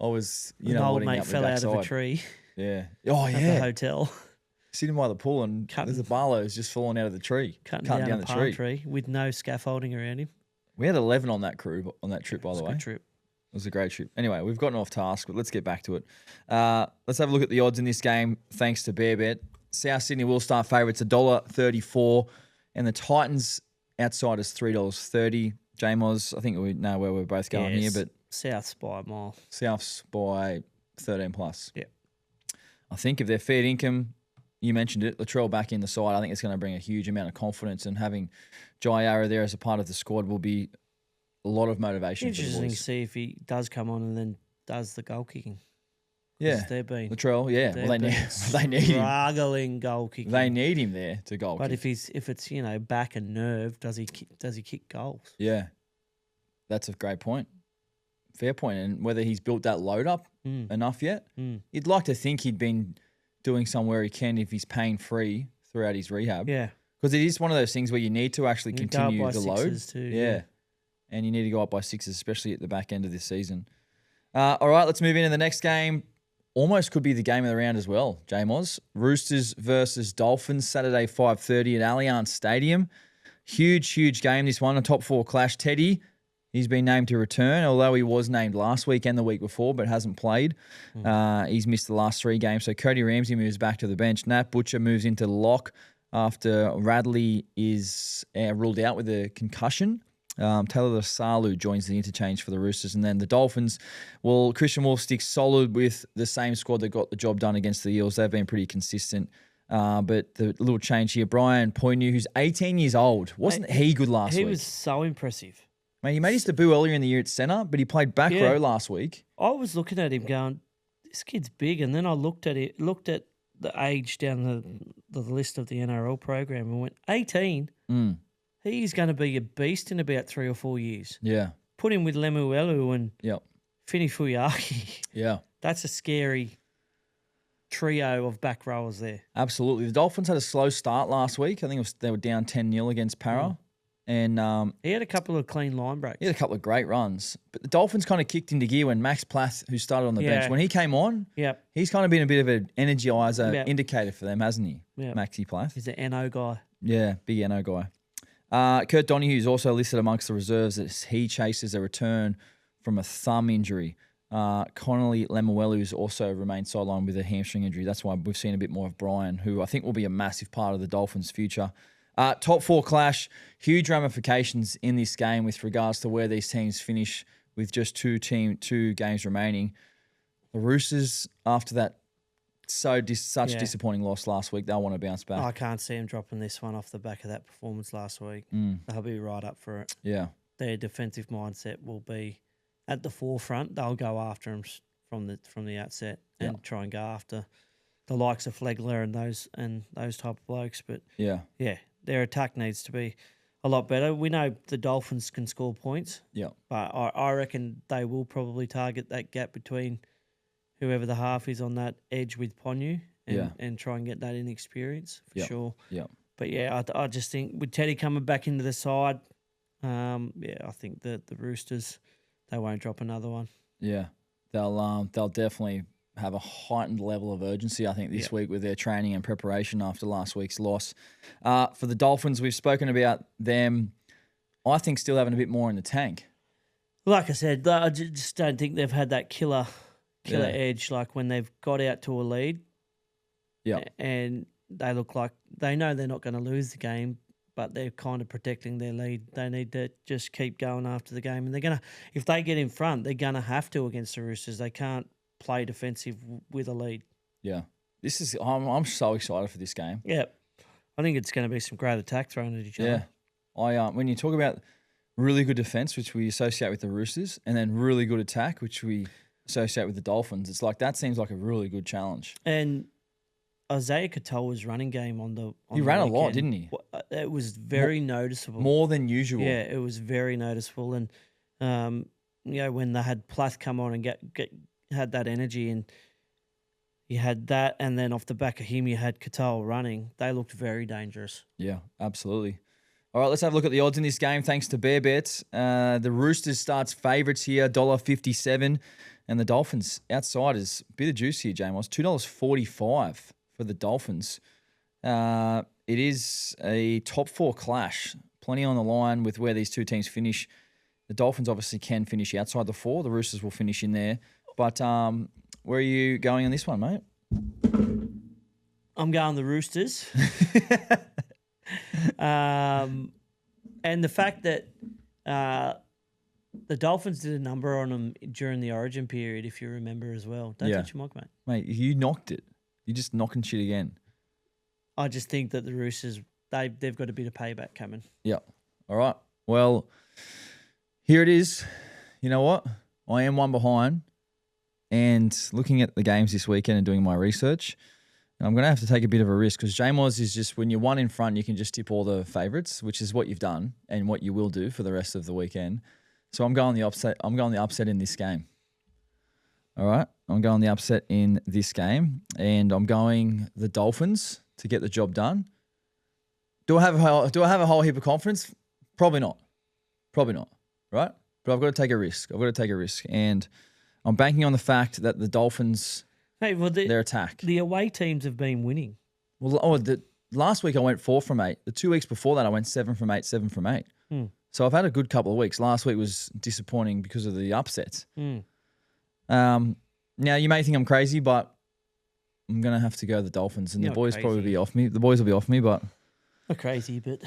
I was, An old mate fell out of a tree. Yeah. Oh, yeah. At the hotel. Sitting by the pool and there's a barlow's just fallen out of the tree. Cutting down the tree with no scaffolding around him. We had 11 on that crew on that trip, by the way. Good trip. It was a great trip. Anyway, we've gotten off task, but let's get back to it. Let's have a look at the odds in this game, thanks to BearBet. South Sydney will start favourites, $1.34, and the Titans outside is $3.30. J-Moz, I think we know where we're both going here, but South's by a mile. South's by 13 plus. Yeah. I think if their fair income, you mentioned it, Latrell back in the side, I think it's going to bring a huge amount of confidence, and having Jaiara there as a part of the squad will be a lot of motivation. Interesting to see if he does come on and then does the goal kicking. Yeah, they've been Latrell. Yeah, well, they need him. Struggling goal kicking. They need him there to goal. But if it's back and nerve, does he kick goals? Yeah, that's a great point. Fair point. And whether he's built that load up enough yet, you'd like to think he'd been doing somewhere he can if he's pain free throughout his rehab. Yeah, because it is one of those things where you need to actually continue the load. Too, yeah. And you need to go up by 6s, especially at the back end of this season. All right, let's move into the next game. Almost could be the game of the round as well, J-Moz. Roosters versus Dolphins, Saturday 5:30 at Allianz Stadium. Huge game, this one, a top 4 clash. Teddy, he's been named to return, although he was named last week and the week before, but hasn't played. He's missed the last 3 games. So Cody Ramsey moves back to the bench. Nat Butcher moves into lock after Radley is ruled out with a concussion. Taylor Salu joins the interchange for the Roosters. And then the Dolphins, well, Christian Wolf sticks solid with the same squad that got the job done against the Eels. They've been pretty consistent. But the little change here, Brian Poinu, who's 18 years old. Wasn't he good last week? He was so impressive. Mate, he made his debut earlier in the year at centre, but he played back row last week. I was looking at him going, this kid's big. And then I looked at the age down the list of the NRL program and went, 18? He's going to be a beast in about 3 or 4 years. Yeah. Put him with Lemuelu and Fini Fuyaki. Yeah. That's a scary trio of back rowers there. Absolutely. The Dolphins had a slow start last week. I think they were down 10-0 against Para. And he had a couple of clean line breaks. He had a couple of great runs. But the Dolphins kind of kicked into gear when Max Plath, who started on the bench, when he came on, he's kind of been a bit of an energizer indicator for them, hasn't he? Maxi Plath. He's an NO guy. Yeah, big NO guy. Kurt Donohue's also listed amongst the reserves as he chases a return from a thumb injury. Connolly Lemuelu's also remained sidelined with a hamstring injury. That's why we've seen a bit more of Brian, who I think will be a massive part of the Dolphins' future. Top 4 clash, huge ramifications in this game with regards to where these teams finish with just 2 games remaining. The Roosters, after that such disappointing loss last week, they'll want to bounce back. I can't see them dropping this one off the back of that performance last week. They'll be right up for it. Yeah. Their defensive mindset will be at the forefront. They'll go after them from the outset and try and go after the likes of Flegler and those type of blokes. But their attack needs to be a lot better. We know the Dolphins can score points. Yeah. But I reckon they will probably target that gap between whoever the half is on that edge with Ponu and try and get that inexperience for sure. Yeah. But I just think with Teddy coming back into the side, I think that the Roosters, they won't drop another one. Yeah. They'll definitely have a heightened level of urgency, I think, this week with their training and preparation after last week's loss. For the Dolphins, we've spoken about them, I think, still having a bit more in the tank. Like I said, I just don't think they've had that killer edge, like when they've got out to a lead. Yeah. And they look like they know they're not going to lose the game, but they're kind of protecting their lead. They need to just keep going after the game. And they're going to, if they get in front, they're going to have to against the Roosters. They can't play defensive with a lead. Yeah. I'm so excited for this game. Yeah. I think it's going to be some great attack thrown at each other. Yeah. When you talk about really good defense, which we associate with the Roosters, and then really good attack, which we associate with the Dolphins, it's like that seems like a really good challenge. And Isaiah Katoa's running game he ran a lot, didn't he? It was very noticeable. More than usual. Yeah, it was very noticeable. And, when they had Plath come on and had that energy, and you had that, and then off the back of him, you had Katoa running, they looked very dangerous. Yeah, absolutely. All right, let's have a look at the odds in this game thanks to Bear Bets. The Roosters starts favourites here, $1.57, and the Dolphins outsiders. Bit of juice here, James. $2.45 for the Dolphins. It is a top 4 clash. Plenty on the line with where these two teams finish. The Dolphins obviously can finish outside the 4. The Roosters will finish in there. But where are you going on this one, mate? I'm going the Roosters. And the fact that the Dolphins did a number on them during the Origin period, if you remember as well. Don't touch your mic, mate. Mate, you knocked it. You're just knocking shit again. I just think that the Roosters, they've got a bit of payback coming. Yeah. All right. Well, here it is. You know what? I am one behind. And looking at the games this weekend and doing my research, and I'm going to have to take a bit of a risk because J-Moz is just, when you're one in front, you can just tip all the favourites, which is what you've done and what you will do for the rest of the weekend. So I'm going the upset. I'm going the upset in this game. All right? I'm going the upset in this game, and I'm going the Dolphins to get the job done. Do I have a whole heap of confidence? Probably not. Right? But I've got to take a risk. And I'm banking on the fact that the Dolphins, their attack. The away teams have been winning. Well, last week I went 4 from 8. The 2 weeks before that I went 7 from 8. So I've had a good couple of weeks. Last week was disappointing because of the upsets. Now, you may think I'm crazy, but I'm going to have to go the Dolphins. And the boys probably be off me. The boys will be off me, but... Not crazy, but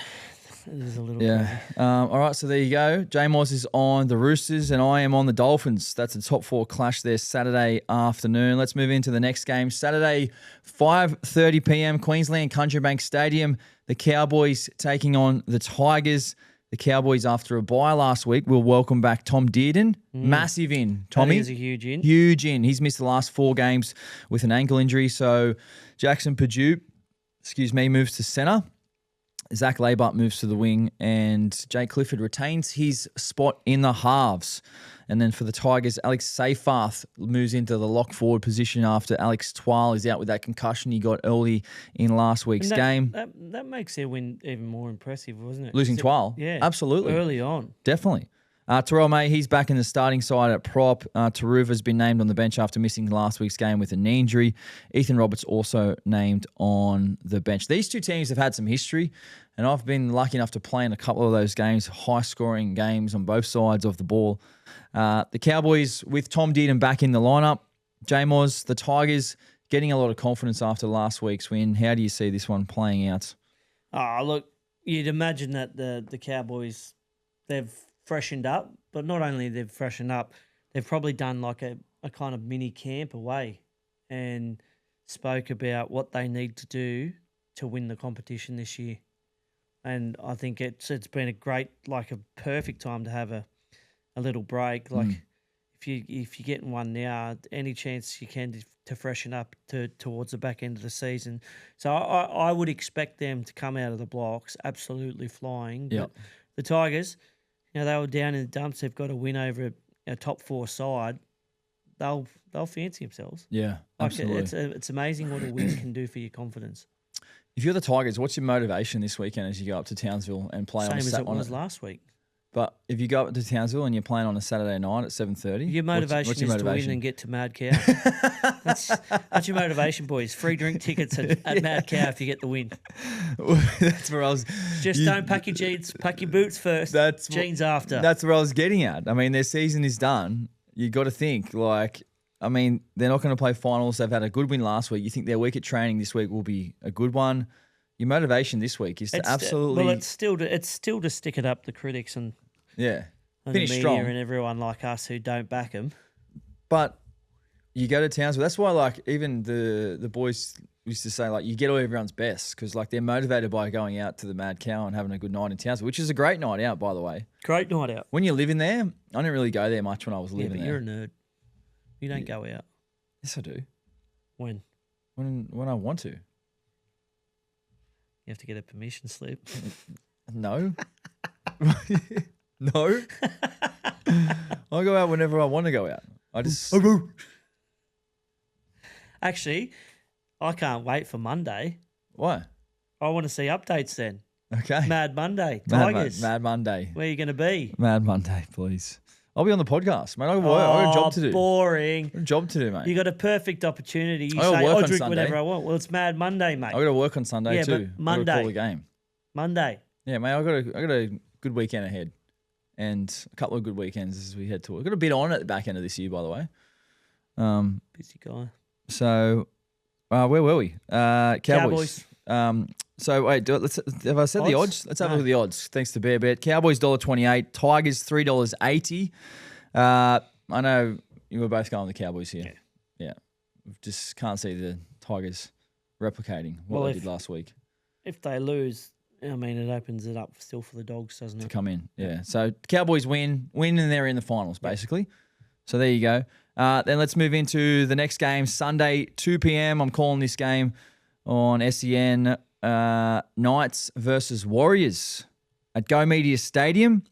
it is a little crazy. All right, so there you go. J-Moz is on the Roosters and I am on the Dolphins. That's a top 4 clash there Saturday afternoon. Let's move into the next game. Saturday, 5:30 p.m, Queensland Country Bank Stadium. The Cowboys taking on the Tigers. The Cowboys, after a bye last week, will welcome back Tom Dearden. Massive in, Tommy. That is a huge in. Huge in. He's missed the last 4 games with an ankle injury. So Jackson Purdue, moves to centre. Zach Laybart moves to the wing, and Jake Clifford retains his spot in the halves. And then for the Tigers, Alex Seyfarth moves into the lock forward position after Alex Twal is out with that concussion he got early in last week's game. That makes their win even more impressive, wasn't it? Losing Twal? Yeah. Absolutely. Early on. Definitely. Terrell May, he's back in the starting side at prop. Taruva's been named on the bench after missing last week's game with a knee injury. Ethan Roberts also named on the bench. These two teams have had some history, and I've been lucky enough to play in a couple of those games, high-scoring games on both sides of the ball. The Cowboys, with Tom Dearden back in the lineup. J-Moz, the Tigers, getting a lot of confidence after last week's win. How do you see this one playing out? Look, you'd imagine that the Cowboys, they've freshened up, but not only they've freshened up, they've probably done like a kind of mini camp away and spoke about what they need to do to win the competition this year. And I think it's been a perfect time to have a little break. Like if you're getting one now, any chance you can to freshen up towards the back end of the season. So I would expect them to come out of the blocks absolutely flying. Yep. But the Tigers, they were down in the dumps. They've got to win over a top 4 side. They'll fancy themselves. Yeah, absolutely. It's amazing what a win can do for your confidence. If you're the Tigers, what's your motivation this weekend as you go up to Townsville and play Same as it was last week. But if you go up to Townsville and you're playing on a Saturday night at 7:30, your motivation is to win and get to Mad Cow. That's your motivation, boys. Free drink tickets at Mad Cow if you get the win. That's where I was. Don't pack your jeans, pack your boots first. Jeans after. That's where I was getting at. I mean, their season is done. You got to think they're not going to play finals. They've had a good win last week. You think their week at training this week will be a good one? Your motivation this week is to absolutely. Well, it's still to stick it up the critics and finish the media strong and everyone like us who don't back them. But You go to Townsville. That's why, like, even the boys used to say, like, you get all everyone's best because, like, they're motivated by going out to the Mad Cow and having a good night in Townsville, which is a great night out, by the way. Great night out. When you live in there, I didn't really go there much when I was living there. You're a nerd. You don't go out. Yes, I do. When? When I want to. You have to get a permission slip. No. No. I go out whenever I want to go out. I just... Actually, I can't wait for Monday. Why? I want to see updates then. Okay. Mad Monday. Tigers. Mad Monday. Where are you going to be? Mad Monday, please. I'll be on the podcast, mate. I got a job to do. Boring. I got a job to do, mate. You got a perfect opportunity. You I gotta say, work I'll on drink Sunday. whatever I want. Well, it's Mad Monday, mate. I got to work on Sunday Yeah, too. but Monday. I got to call the game. Monday. Yeah, mate. I got a good weekend ahead, and a couple of good weekends as we head to it. I've got a bit on at the back end of this year, by the way. Busy guy. So, where were we? Cowboys. So wait, have I said the odds? Let's have a look at the odds. Thanks to Bear Bet. Cowboys $1.28, Tigers $3.80. I know you were both going with the Cowboys here. Yeah. Just can't see the Tigers replicating what they did last week. If they lose, I mean, it opens it up still for the Dogs, doesn't it? To come in, yeah. So Cowboys win, and they're in the finals, basically. So there you go. Then let's move into the next game, Sunday, 2 p.m. I'm calling this game on SEN. Knights versus Warriors at Go Media Stadium.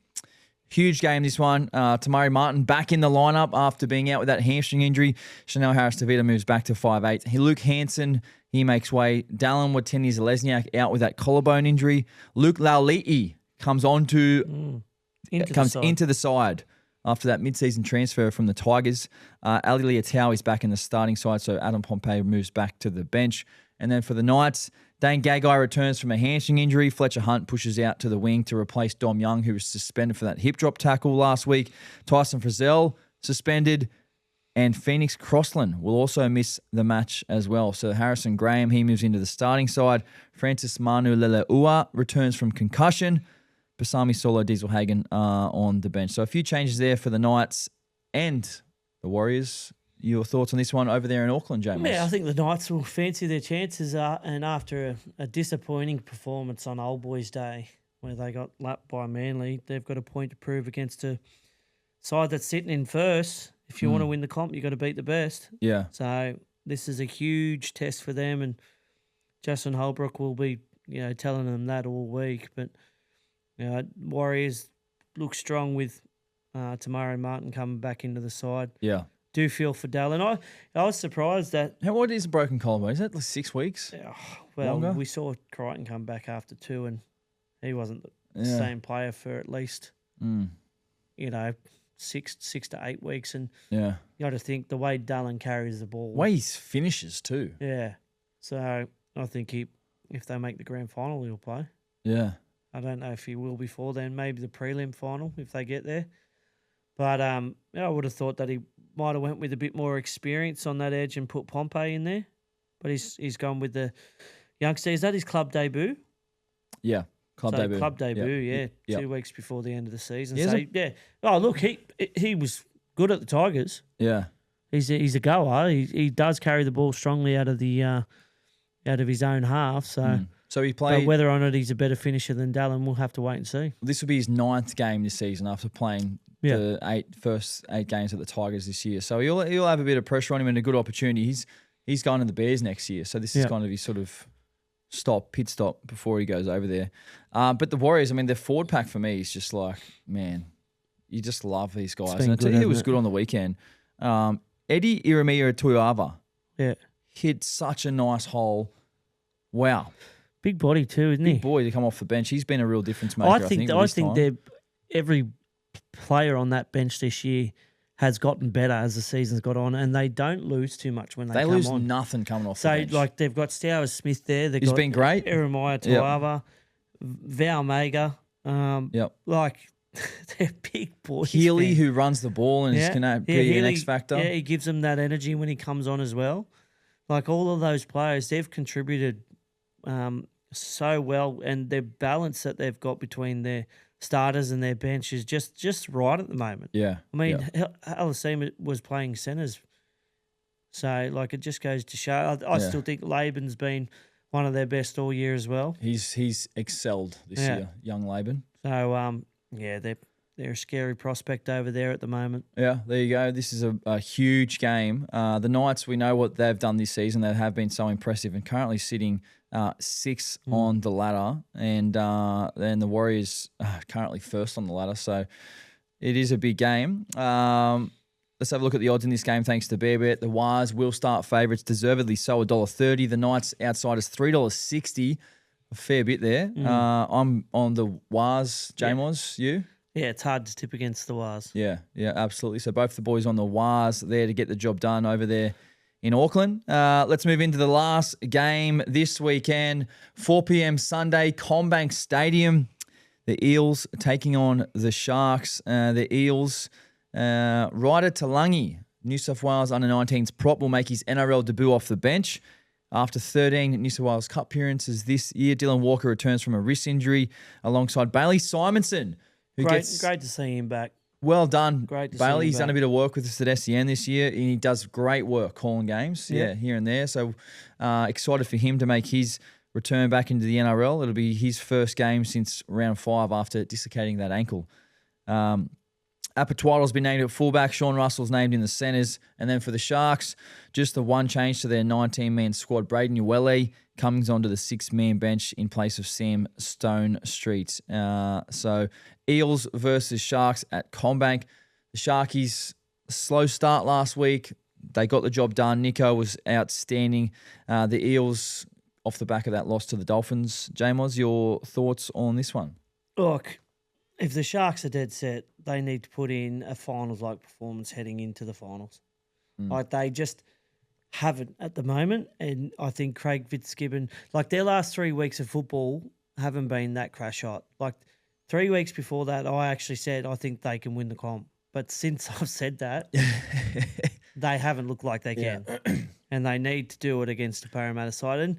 Huge game, this one. Tamari Martin back in the lineup after being out with that hamstring injury. Chanel Harris-Tavita moves back to 5'8". Luke Hansen, he makes way. Dallin Watene-Zelezniak out with that collarbone injury. Luke Laulii comes into the side after that mid-season transfer from the Tigers. Ali Liatau is back in the starting side, so Adam Pompey moves back to the bench. And then for the Knights, Dane Gagai returns from a hamstring injury. Fletcher Hunt pushes out to the wing to replace Dom Young, who was suspended for that hip drop tackle last week. Tyson Frizzell suspended. And Phoenix Crossland will also miss the match as well. So Harrison Graham, he moves into the starting side. Francis Manu Leleua returns from concussion. Basami Solo Dieselhagen on the bench. So a few changes there for the Knights and the Warriors. Your thoughts on this one over there in Auckland, James? Yeah, I think the Knights will fancy their chances. And after a disappointing performance on Old Boys Day, where they got lapped by Manly, they've got a point to prove against a side that's sitting in first. If you want to win the comp, you've got to beat the best. Yeah. So this is a huge test for them, and Justin Holbrook will be, telling them that all week. But Warriors look strong with Tamari Martin coming back into the side. Yeah. Do feel for Dallin. I was surprised that. What is a broken collarbone? Is that like 6 weeks? Longer? We saw Crichton come back after 2, and he wasn't the same player for at least, 6 to 8 weeks. And you got to think the way Dallin carries the ball. The way he finishes too. Yeah. So I think if they make the grand final, he'll play. Yeah. I don't know if he will before then. Maybe the prelim final if they get there. But I would have thought that he might have went with a bit more experience on that edge and put Pompey in there. But he's gone with the youngster. Is that his club debut? Yeah. Club debut. 2 weeks before the end of the season. Oh, look, he was good at the Tigers. Yeah. He's a goer. He does carry the ball strongly out of his own half. So he played. But whether or not he's a better finisher than Dallin, we'll have to wait and see. This will be his 9th game this season after playing the first 8 games at the Tigers this year. So he'll have a bit of pressure on him and a good opportunity. He's going to the Bears next year. So this is kind of his sort of pit stop before he goes over there. But the Warriors, I mean, their forward pack for me is just like, man, you just love these guys. And I tell you who was good on the weekend. Eddie Iremia Tuiava hit such a nice hole. Wow. Big body too, isn't he? Big boy to come off the bench. He's been a real difference maker, I think every player on that bench this year has gotten better as the season's got on, and they don't lose too much when they come on. They lose nothing coming off the bench. So, like, they've got Stowers Smith there. He's been great. Jeremiah Tuiava, Val Mega. Like, they're big boys. Healy, who runs the ball and can be an X factor. Yeah, he gives them that energy when he comes on as well. Like, all of those players, they've contributed so well, and their balance that they've got between their starters and their bench is just right at the moment. Yeah. I mean, Alasima was playing centres So, like, it just goes to show. I still think Laban's been one of their best all year as well. He's excelled this year, young Laban. So, they're a scary prospect over there at the moment. Yeah, there you go. This is a huge game. The Knights, we know what they've done this season. They have been so impressive and currently sitting 6th on the ladder. And then the Warriors are currently 1st on the ladder. So it is a big game. Let's have a look at the odds in this game thanks to BearBet. The Wars will start favourites, deservedly so, $1.30. The Knights outsiders, $3.60. A fair bit there. I'm on the Wars. Jamos, you? Yeah, it's hard to tip against the Wars. Yeah, absolutely. So both the boys on the Wars there to get the job done over there in Auckland. Let's move into the last game this weekend. 4 p.m. Sunday, Combank Stadium. The Eels taking on the Sharks. The Eels... Ryder Talangi, New South Wales under-19s prop, will make his NRL debut off the bench. After 13 New South Wales Cup appearances this year, Dylan Walker returns from a wrist injury alongside Bailey Simonson. Great to see him back. Well done, Great to Bailey. see him He's done a back. bit of work with us at SEN this year, and he does great work calling games, here and there. So excited for him to make his return back into the NRL. It'll be his first game since round 5 after dislocating that ankle. Apatuaro's been named at fullback. Sean Russell's named in the centres. And then for the Sharks, just the one change to their 19-man squad. Braden Uele comes onto the 6-man bench in place of Sam Stone Street. So Eels versus Sharks at Combank. The Sharkies, slow start last week. They got the job done. Nico was outstanding. The Eels, off the back of that loss to the Dolphins. Jamos, your thoughts on this one? Look, if the Sharks are dead set, they need to put in a finals-like performance heading into the finals. Like, they just haven't at the moment. And I think Craig Fitzgibbon, like, their last 3 weeks of football haven't been that crash hot. Like, 3 weeks before that, I actually said I think they can win the comp. But since I've said that, they haven't looked like they can. And they need to do it against the Parramatta side. And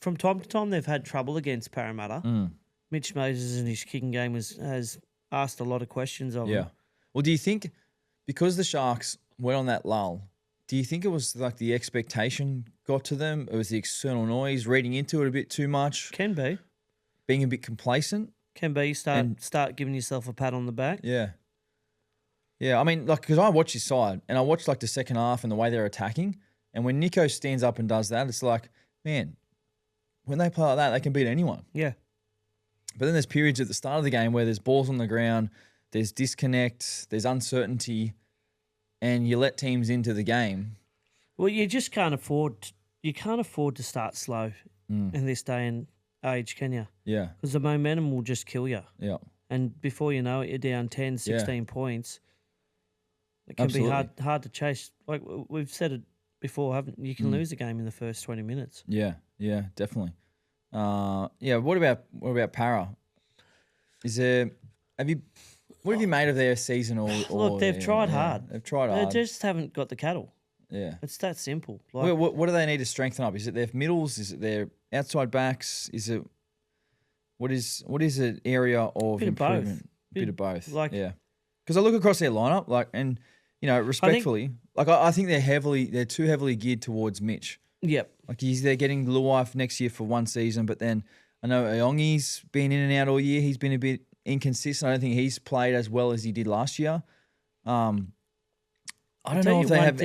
from time to time, they've had trouble against Parramatta. Mitch Moses in his kicking game has asked a lot of questions of him. Well, do you think, because the Sharks went on that lull, do you think it was like the expectation got to them? It was the external noise, reading into it a bit too much? Can be. Being a bit complacent? Can be. Start giving yourself a pat on the back. Yeah. Yeah, I mean, like, because I watched his side and I watched, like, the second half and the way they're attacking. And when Nico stands up and does that, it's like, man, when they play like that, they can beat anyone. Yeah. But then there's periods at the start of the game where there's balls on the ground, there's disconnect, there's uncertainty, and you let teams into the game. Well, you just can't afford. You can't afford to start slow in this day and age, can you? Yeah. Because the momentum will just kill you. Yeah. And before you know it, you're down 10, 16 points. It can Absolutely. be hard to chase. Like we've said it before, haven't you? You can lose a game in the first 20 minutes. Yeah, definitely. What about Para? What have you made of their season? Look, they've tried hard. They've tried hard. They just haven't got the cattle. Yeah, it's that simple. Like, what do they need to strengthen up? Is it their middles? Is it their outside backs? Is it what is an area of improvement? Bit of both. Because I look across their lineup, and respectfully, I think they're too heavily geared towards Mitch. Yep. Like they're getting Luai for next year for one season, but then I know Aongi's been in and out all year. He's been a bit inconsistent. I don't think he's played as well as he did last year. I don't know if they have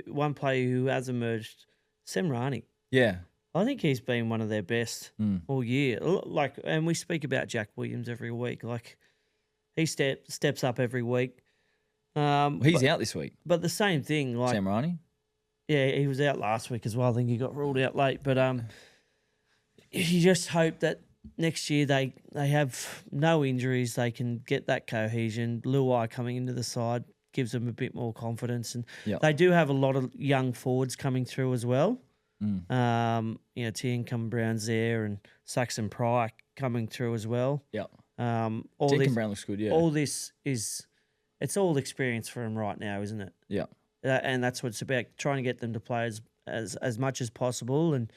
one player who has emerged, Semrani. Yeah. I think he's been one of their best all year. And we speak about Jack Williams every week. Like he steps up every week. He's out this week. But the same thing, like Semrani. Yeah, he was out last week as well. I think he got ruled out late. But you just hope that next year they have no injuries. They can get that cohesion. Luai coming into the side gives them a bit more confidence. And they do have a lot of young forwards coming through as well. Tian Brown's there and Saxon Pryor coming through as well. Yeah. Brown looks good, yeah. All this it's all experience for him right now, isn't it? Yeah. And that's what it's about, trying to get them to play as much as possible and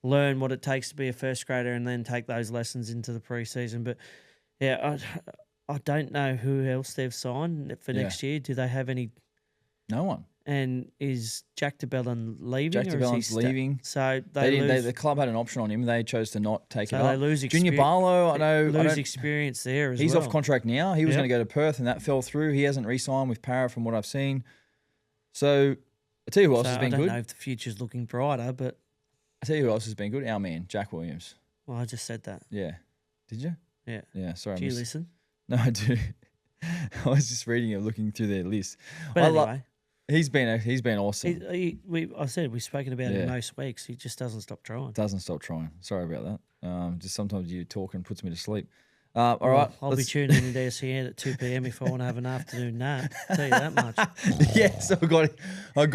learn what it takes to be a first grader and then take those lessons into the preseason. But, I don't know who else they've signed for next year. Do they have any? No one. And is Jack DeBellin leaving? Jack DeBellin's leaving. So the club had an option on him. They chose to not take it so up. they lose Junior Barlow, experience there as he's well. off contract now. He was going to go to Perth, and that fell through. He hasn't re-signed with Para from what I've seen. So I tell you who else has been good. I don't know if the future's looking brighter, but I tell you who else has been good. Our man, Jack Williams. Well, I just said that. Yeah. Did you? Yeah. Yeah. Sorry. Do you listen? No, I do. I was just reading it, looking through their list. But anyway. He's been awesome. I said we've spoken about him most weeks. He just doesn't stop trying. Doesn't stop trying. Sorry about that. Just sometimes you talk and puts me to sleep. All right. I'll be tuning into SEN at 2 p.m. if I want to have an afternoon nap. I'll tell you that much. Yes, I got him. All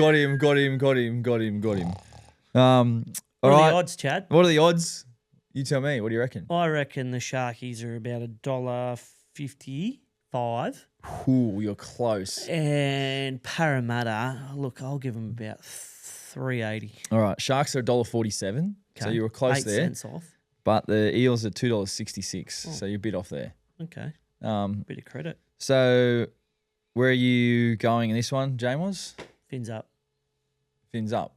What are right. the odds, Chad? What are the odds? You tell me. What do you reckon? I reckon the Sharkies are about $1.55. Ooh, you're close. And Parramatta, look, I'll give them about $3.80. All right. Sharks are $1.47. So you were close 8 there. cents off. But the Eels are $2.66. Oh. So you're a bit off there. Okay. Bit of credit. So where are you going in this one, Jamos? Fins up. Fins up.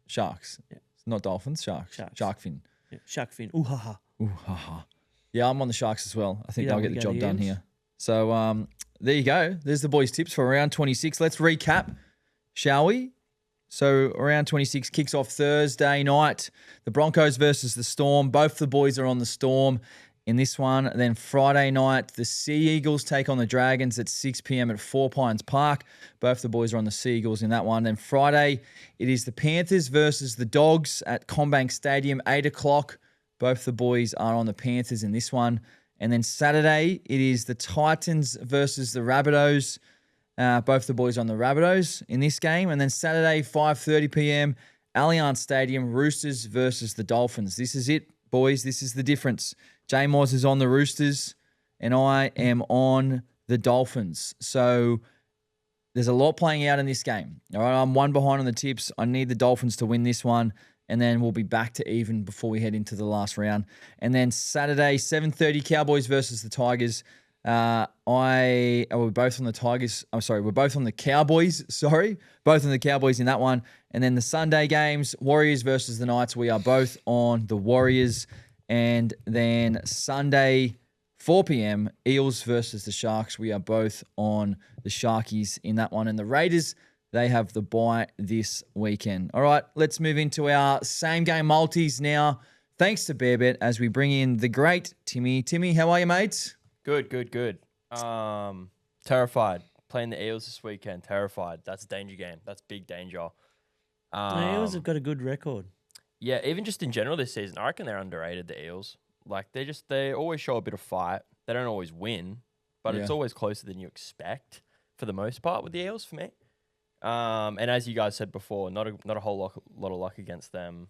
Sharks. Yeah. Not Dolphins, Sharks. Shark fin. Yeah. Shark fin. Ooh, ha, ha. Ooh, ha, ha. Yeah, I'm on the Sharks as well. I think You they'll don't get the wanna job go done the here. So there you go. There's the boys' tips for round 26. Let's recap, shall we? So round 26 kicks off Thursday night. The Broncos versus the Storm. Both the boys are on the Storm in this one. Then Friday night, the Sea Eagles take on the Dragons at 6 p.m. at Four Pines Park. Both the boys are on the Sea Eagles in that one. Then Friday, it is the Panthers versus the Dogs at CommBank Stadium, 8 o'clock. Both the boys are on the Panthers in this one. And then Saturday, it is the Titans versus the Rabbitohs. Both the boys on the Rabbitohs in this game. And then Saturday, 5:30 p.m., Allianz Stadium, Roosters versus the Dolphins. This is it, boys. This is the difference. J Moz is on the Roosters, and I am on the Dolphins. So there's a lot playing out in this game. All right, I'm one behind on the tips. I need the Dolphins to win this one, and then we'll be back to even before we head into the last round. And then Saturday, 7:30, Cowboys versus the Tigers. We're both on the Tigers. I'm sorry, we're both on the Cowboys. Sorry, both on the Cowboys in that one. And then the Sunday games, Warriors versus the Knights. We are both on the Warriors. And then Sunday, 4 p.m., Eels versus the Sharks. We are both on the Sharkies in that one. And the Raiders, they have the bye this weekend. All right, let's move into our same game multis now. Thanks to BearBet as we bring in the great Timmy. Timmy, how are you, mates? Good. Terrified. Playing the Eels this weekend. Terrified. That's a danger game. That's big danger. The Eels have got a good record. Yeah, even just in general this season, I reckon they're underrated, the Eels. Like, they always show a bit of fight. They don't always win, but it's always closer than you expect for the most part with the Eels for me. And as you guys said before, not a whole lot of luck against them.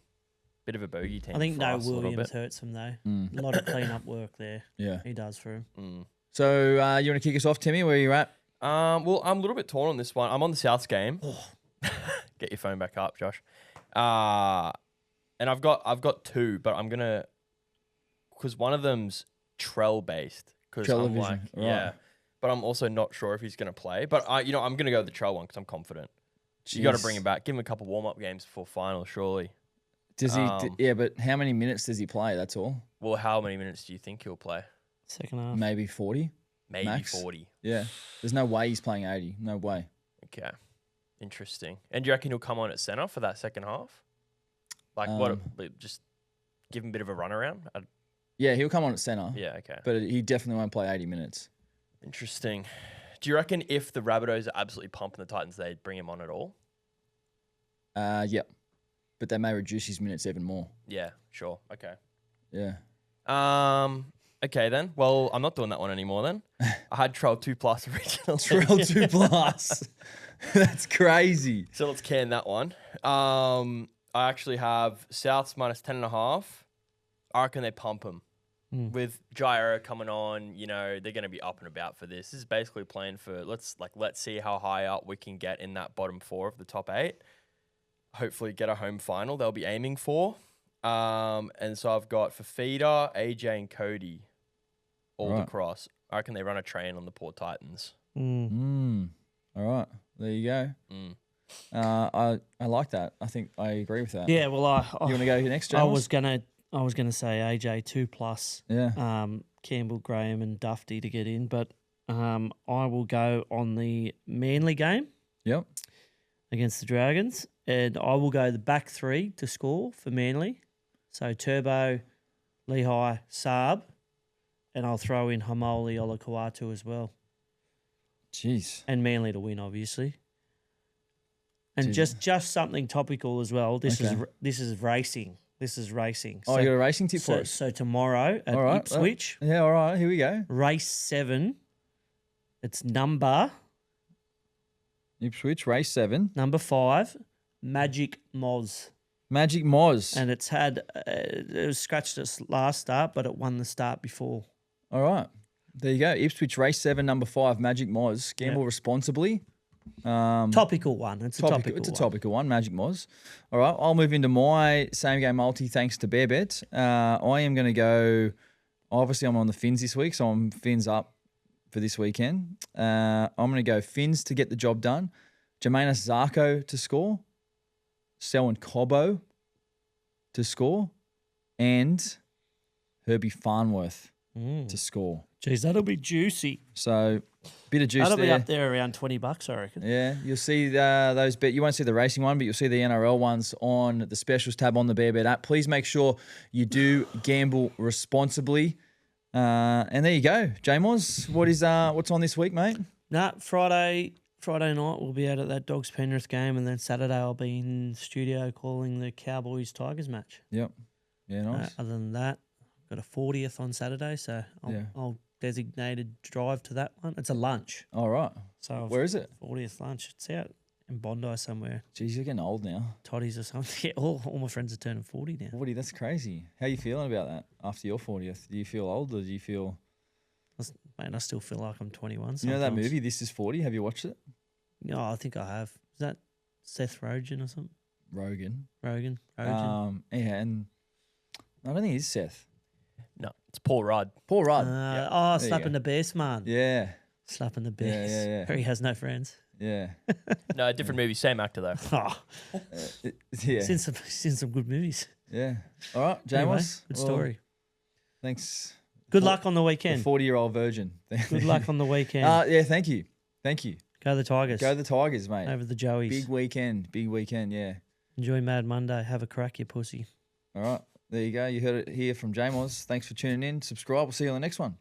Bit of a bogey team. I think for no us a little Williams bit. hurts him though. A lot of clean up work there. Yeah. He does for him. So you want to kick us off, Timmy? Where are you at? Well, I'm a little bit torn on this one. I'm on the Souths game. Get your phone back up, Josh. And I've got two, but I'm gonna because one of them's Trell based. Because I'm like, yeah, but I'm also not sure if he's gonna play. But I'm gonna go with the Trell one because I'm confident. You got to bring him back. Give him a couple warm up games before final, surely. Does he? Yeah, but how many minutes does he play? That's all. Well, how many minutes do you think he'll play? Second half. Maybe 40. Maybe max. 40. Yeah. There's no way he's playing 80. No way. Okay. Interesting. And do you reckon he'll come on at centre for that second half? Like just give him a bit of a run around? Yeah, he'll come on at centre. Yeah, okay. But he definitely won't play 80 minutes. Interesting. Do you reckon if the Rabbitohs are absolutely pumping the Titans, they'd bring him on at all? Yep. But they may reduce his minutes even more. Yeah, sure. Okay. Yeah. Okay then. Well, I'm not doing that one anymore then. I had Trell 2+ originally. Trell 2+. That's crazy. So let's can that one. I actually have Souths minus 10.5. I reckon they pump him. With Jairo coming on, they're going to be up and about for this. This is basically playing for let's see how high up we can get in that bottom 4 of the top 8. Hopefully get a home final they'll be aiming for. And so I've got for feeder, AJ and Cody all across. I reckon they run a train on the Port Titans. All right. There you go. I like that. I think I agree with that. Yeah, well, You want to go next, James? I was gonna say AJ 2+. Yeah. Campbell, Graham, and Dufty to get in, but I will go on the Manly game Yep. against the Dragons, and I will go the back three to score for Manly. So Turbo, Lehigh, Saab, and I'll throw in Hamoli, Olakau'atu as well. Jeez. And Manly to win, obviously. And Jeez. just something topical as well. This Okay. is racing. This is racing. Oh, you got a racing tip for us? So tomorrow at All right. Ipswich, Yeah, all right. Here we go. race 7. It's number Race 7. 5, Magic Moz. Magic Moz. And it's had, it was scratched its last start, but it won the start before. All right. There you go. Ipswich Race 7, number 5, Magic Moz. Gamble responsibly. Topical one. It's a topical one, Magic Moz. All right, I'll move into my same game multi thanks to Bear Bet. I am going to go, obviously I'm on the Finns this week, so I'm Finns up for this weekend. I'm going to go Finns to get the job done, Jermaine Zarko to score, Selwyn Cobbo to score, and Herbie Farnworth to score. Jeez, that'll be juicy. So, bit of juice That'll there. be up there around $20, I reckon. Yeah, you'll see those bet. You won't see the racing one, but you'll see the NRL ones on the specials tab on the Bear Bet app. Please make sure you do gamble responsibly. And there you go, Jamos. What's on this week, mate? Friday night we'll be out at that Dogs Penrith game, and then Saturday I'll be in studio calling the Cowboys Tigers match. Yep. Yeah, nice. Other than that, I've got a 40th on Saturday, so I'll designated drive to that one. It's a lunch. All right. So where is it? 40th lunch. It's out in Bondi somewhere. Jeez, you're getting old now. Toddies or something. Yeah, all my friends are turning 40 now. 40, that's crazy. How are you feeling about that after your 40th? Do you feel old or do you feel... Man, I still feel like I'm 21 sometimes. You know that movie, This Is 40? Have you watched it? No, I think I have. Is that Seth Rogen or something? Rogan. Rogen. Yeah, and I don't think it's Seth. No, it's Paul Rudd. Paul Rudd. Slapping the Beast, man. Yeah. Slapping the Beast. Yeah. Where he has no friends. Yeah. No, different movie, same actor though. Yeah. Seen some good movies. Yeah. All right, Jamos. Anyway, good story. Thanks. Good luck on the weekend. The 40-year-old virgin. Good luck on the weekend. Yeah, thank you. Go the Tigers. Go the Tigers, mate. Over the Joeys. Big weekend, yeah. Enjoy Mad Monday. Have a crack, you pussy. All right, there you go. You heard it here from Jamos. Thanks for tuning in. Subscribe. We'll see you on the next one.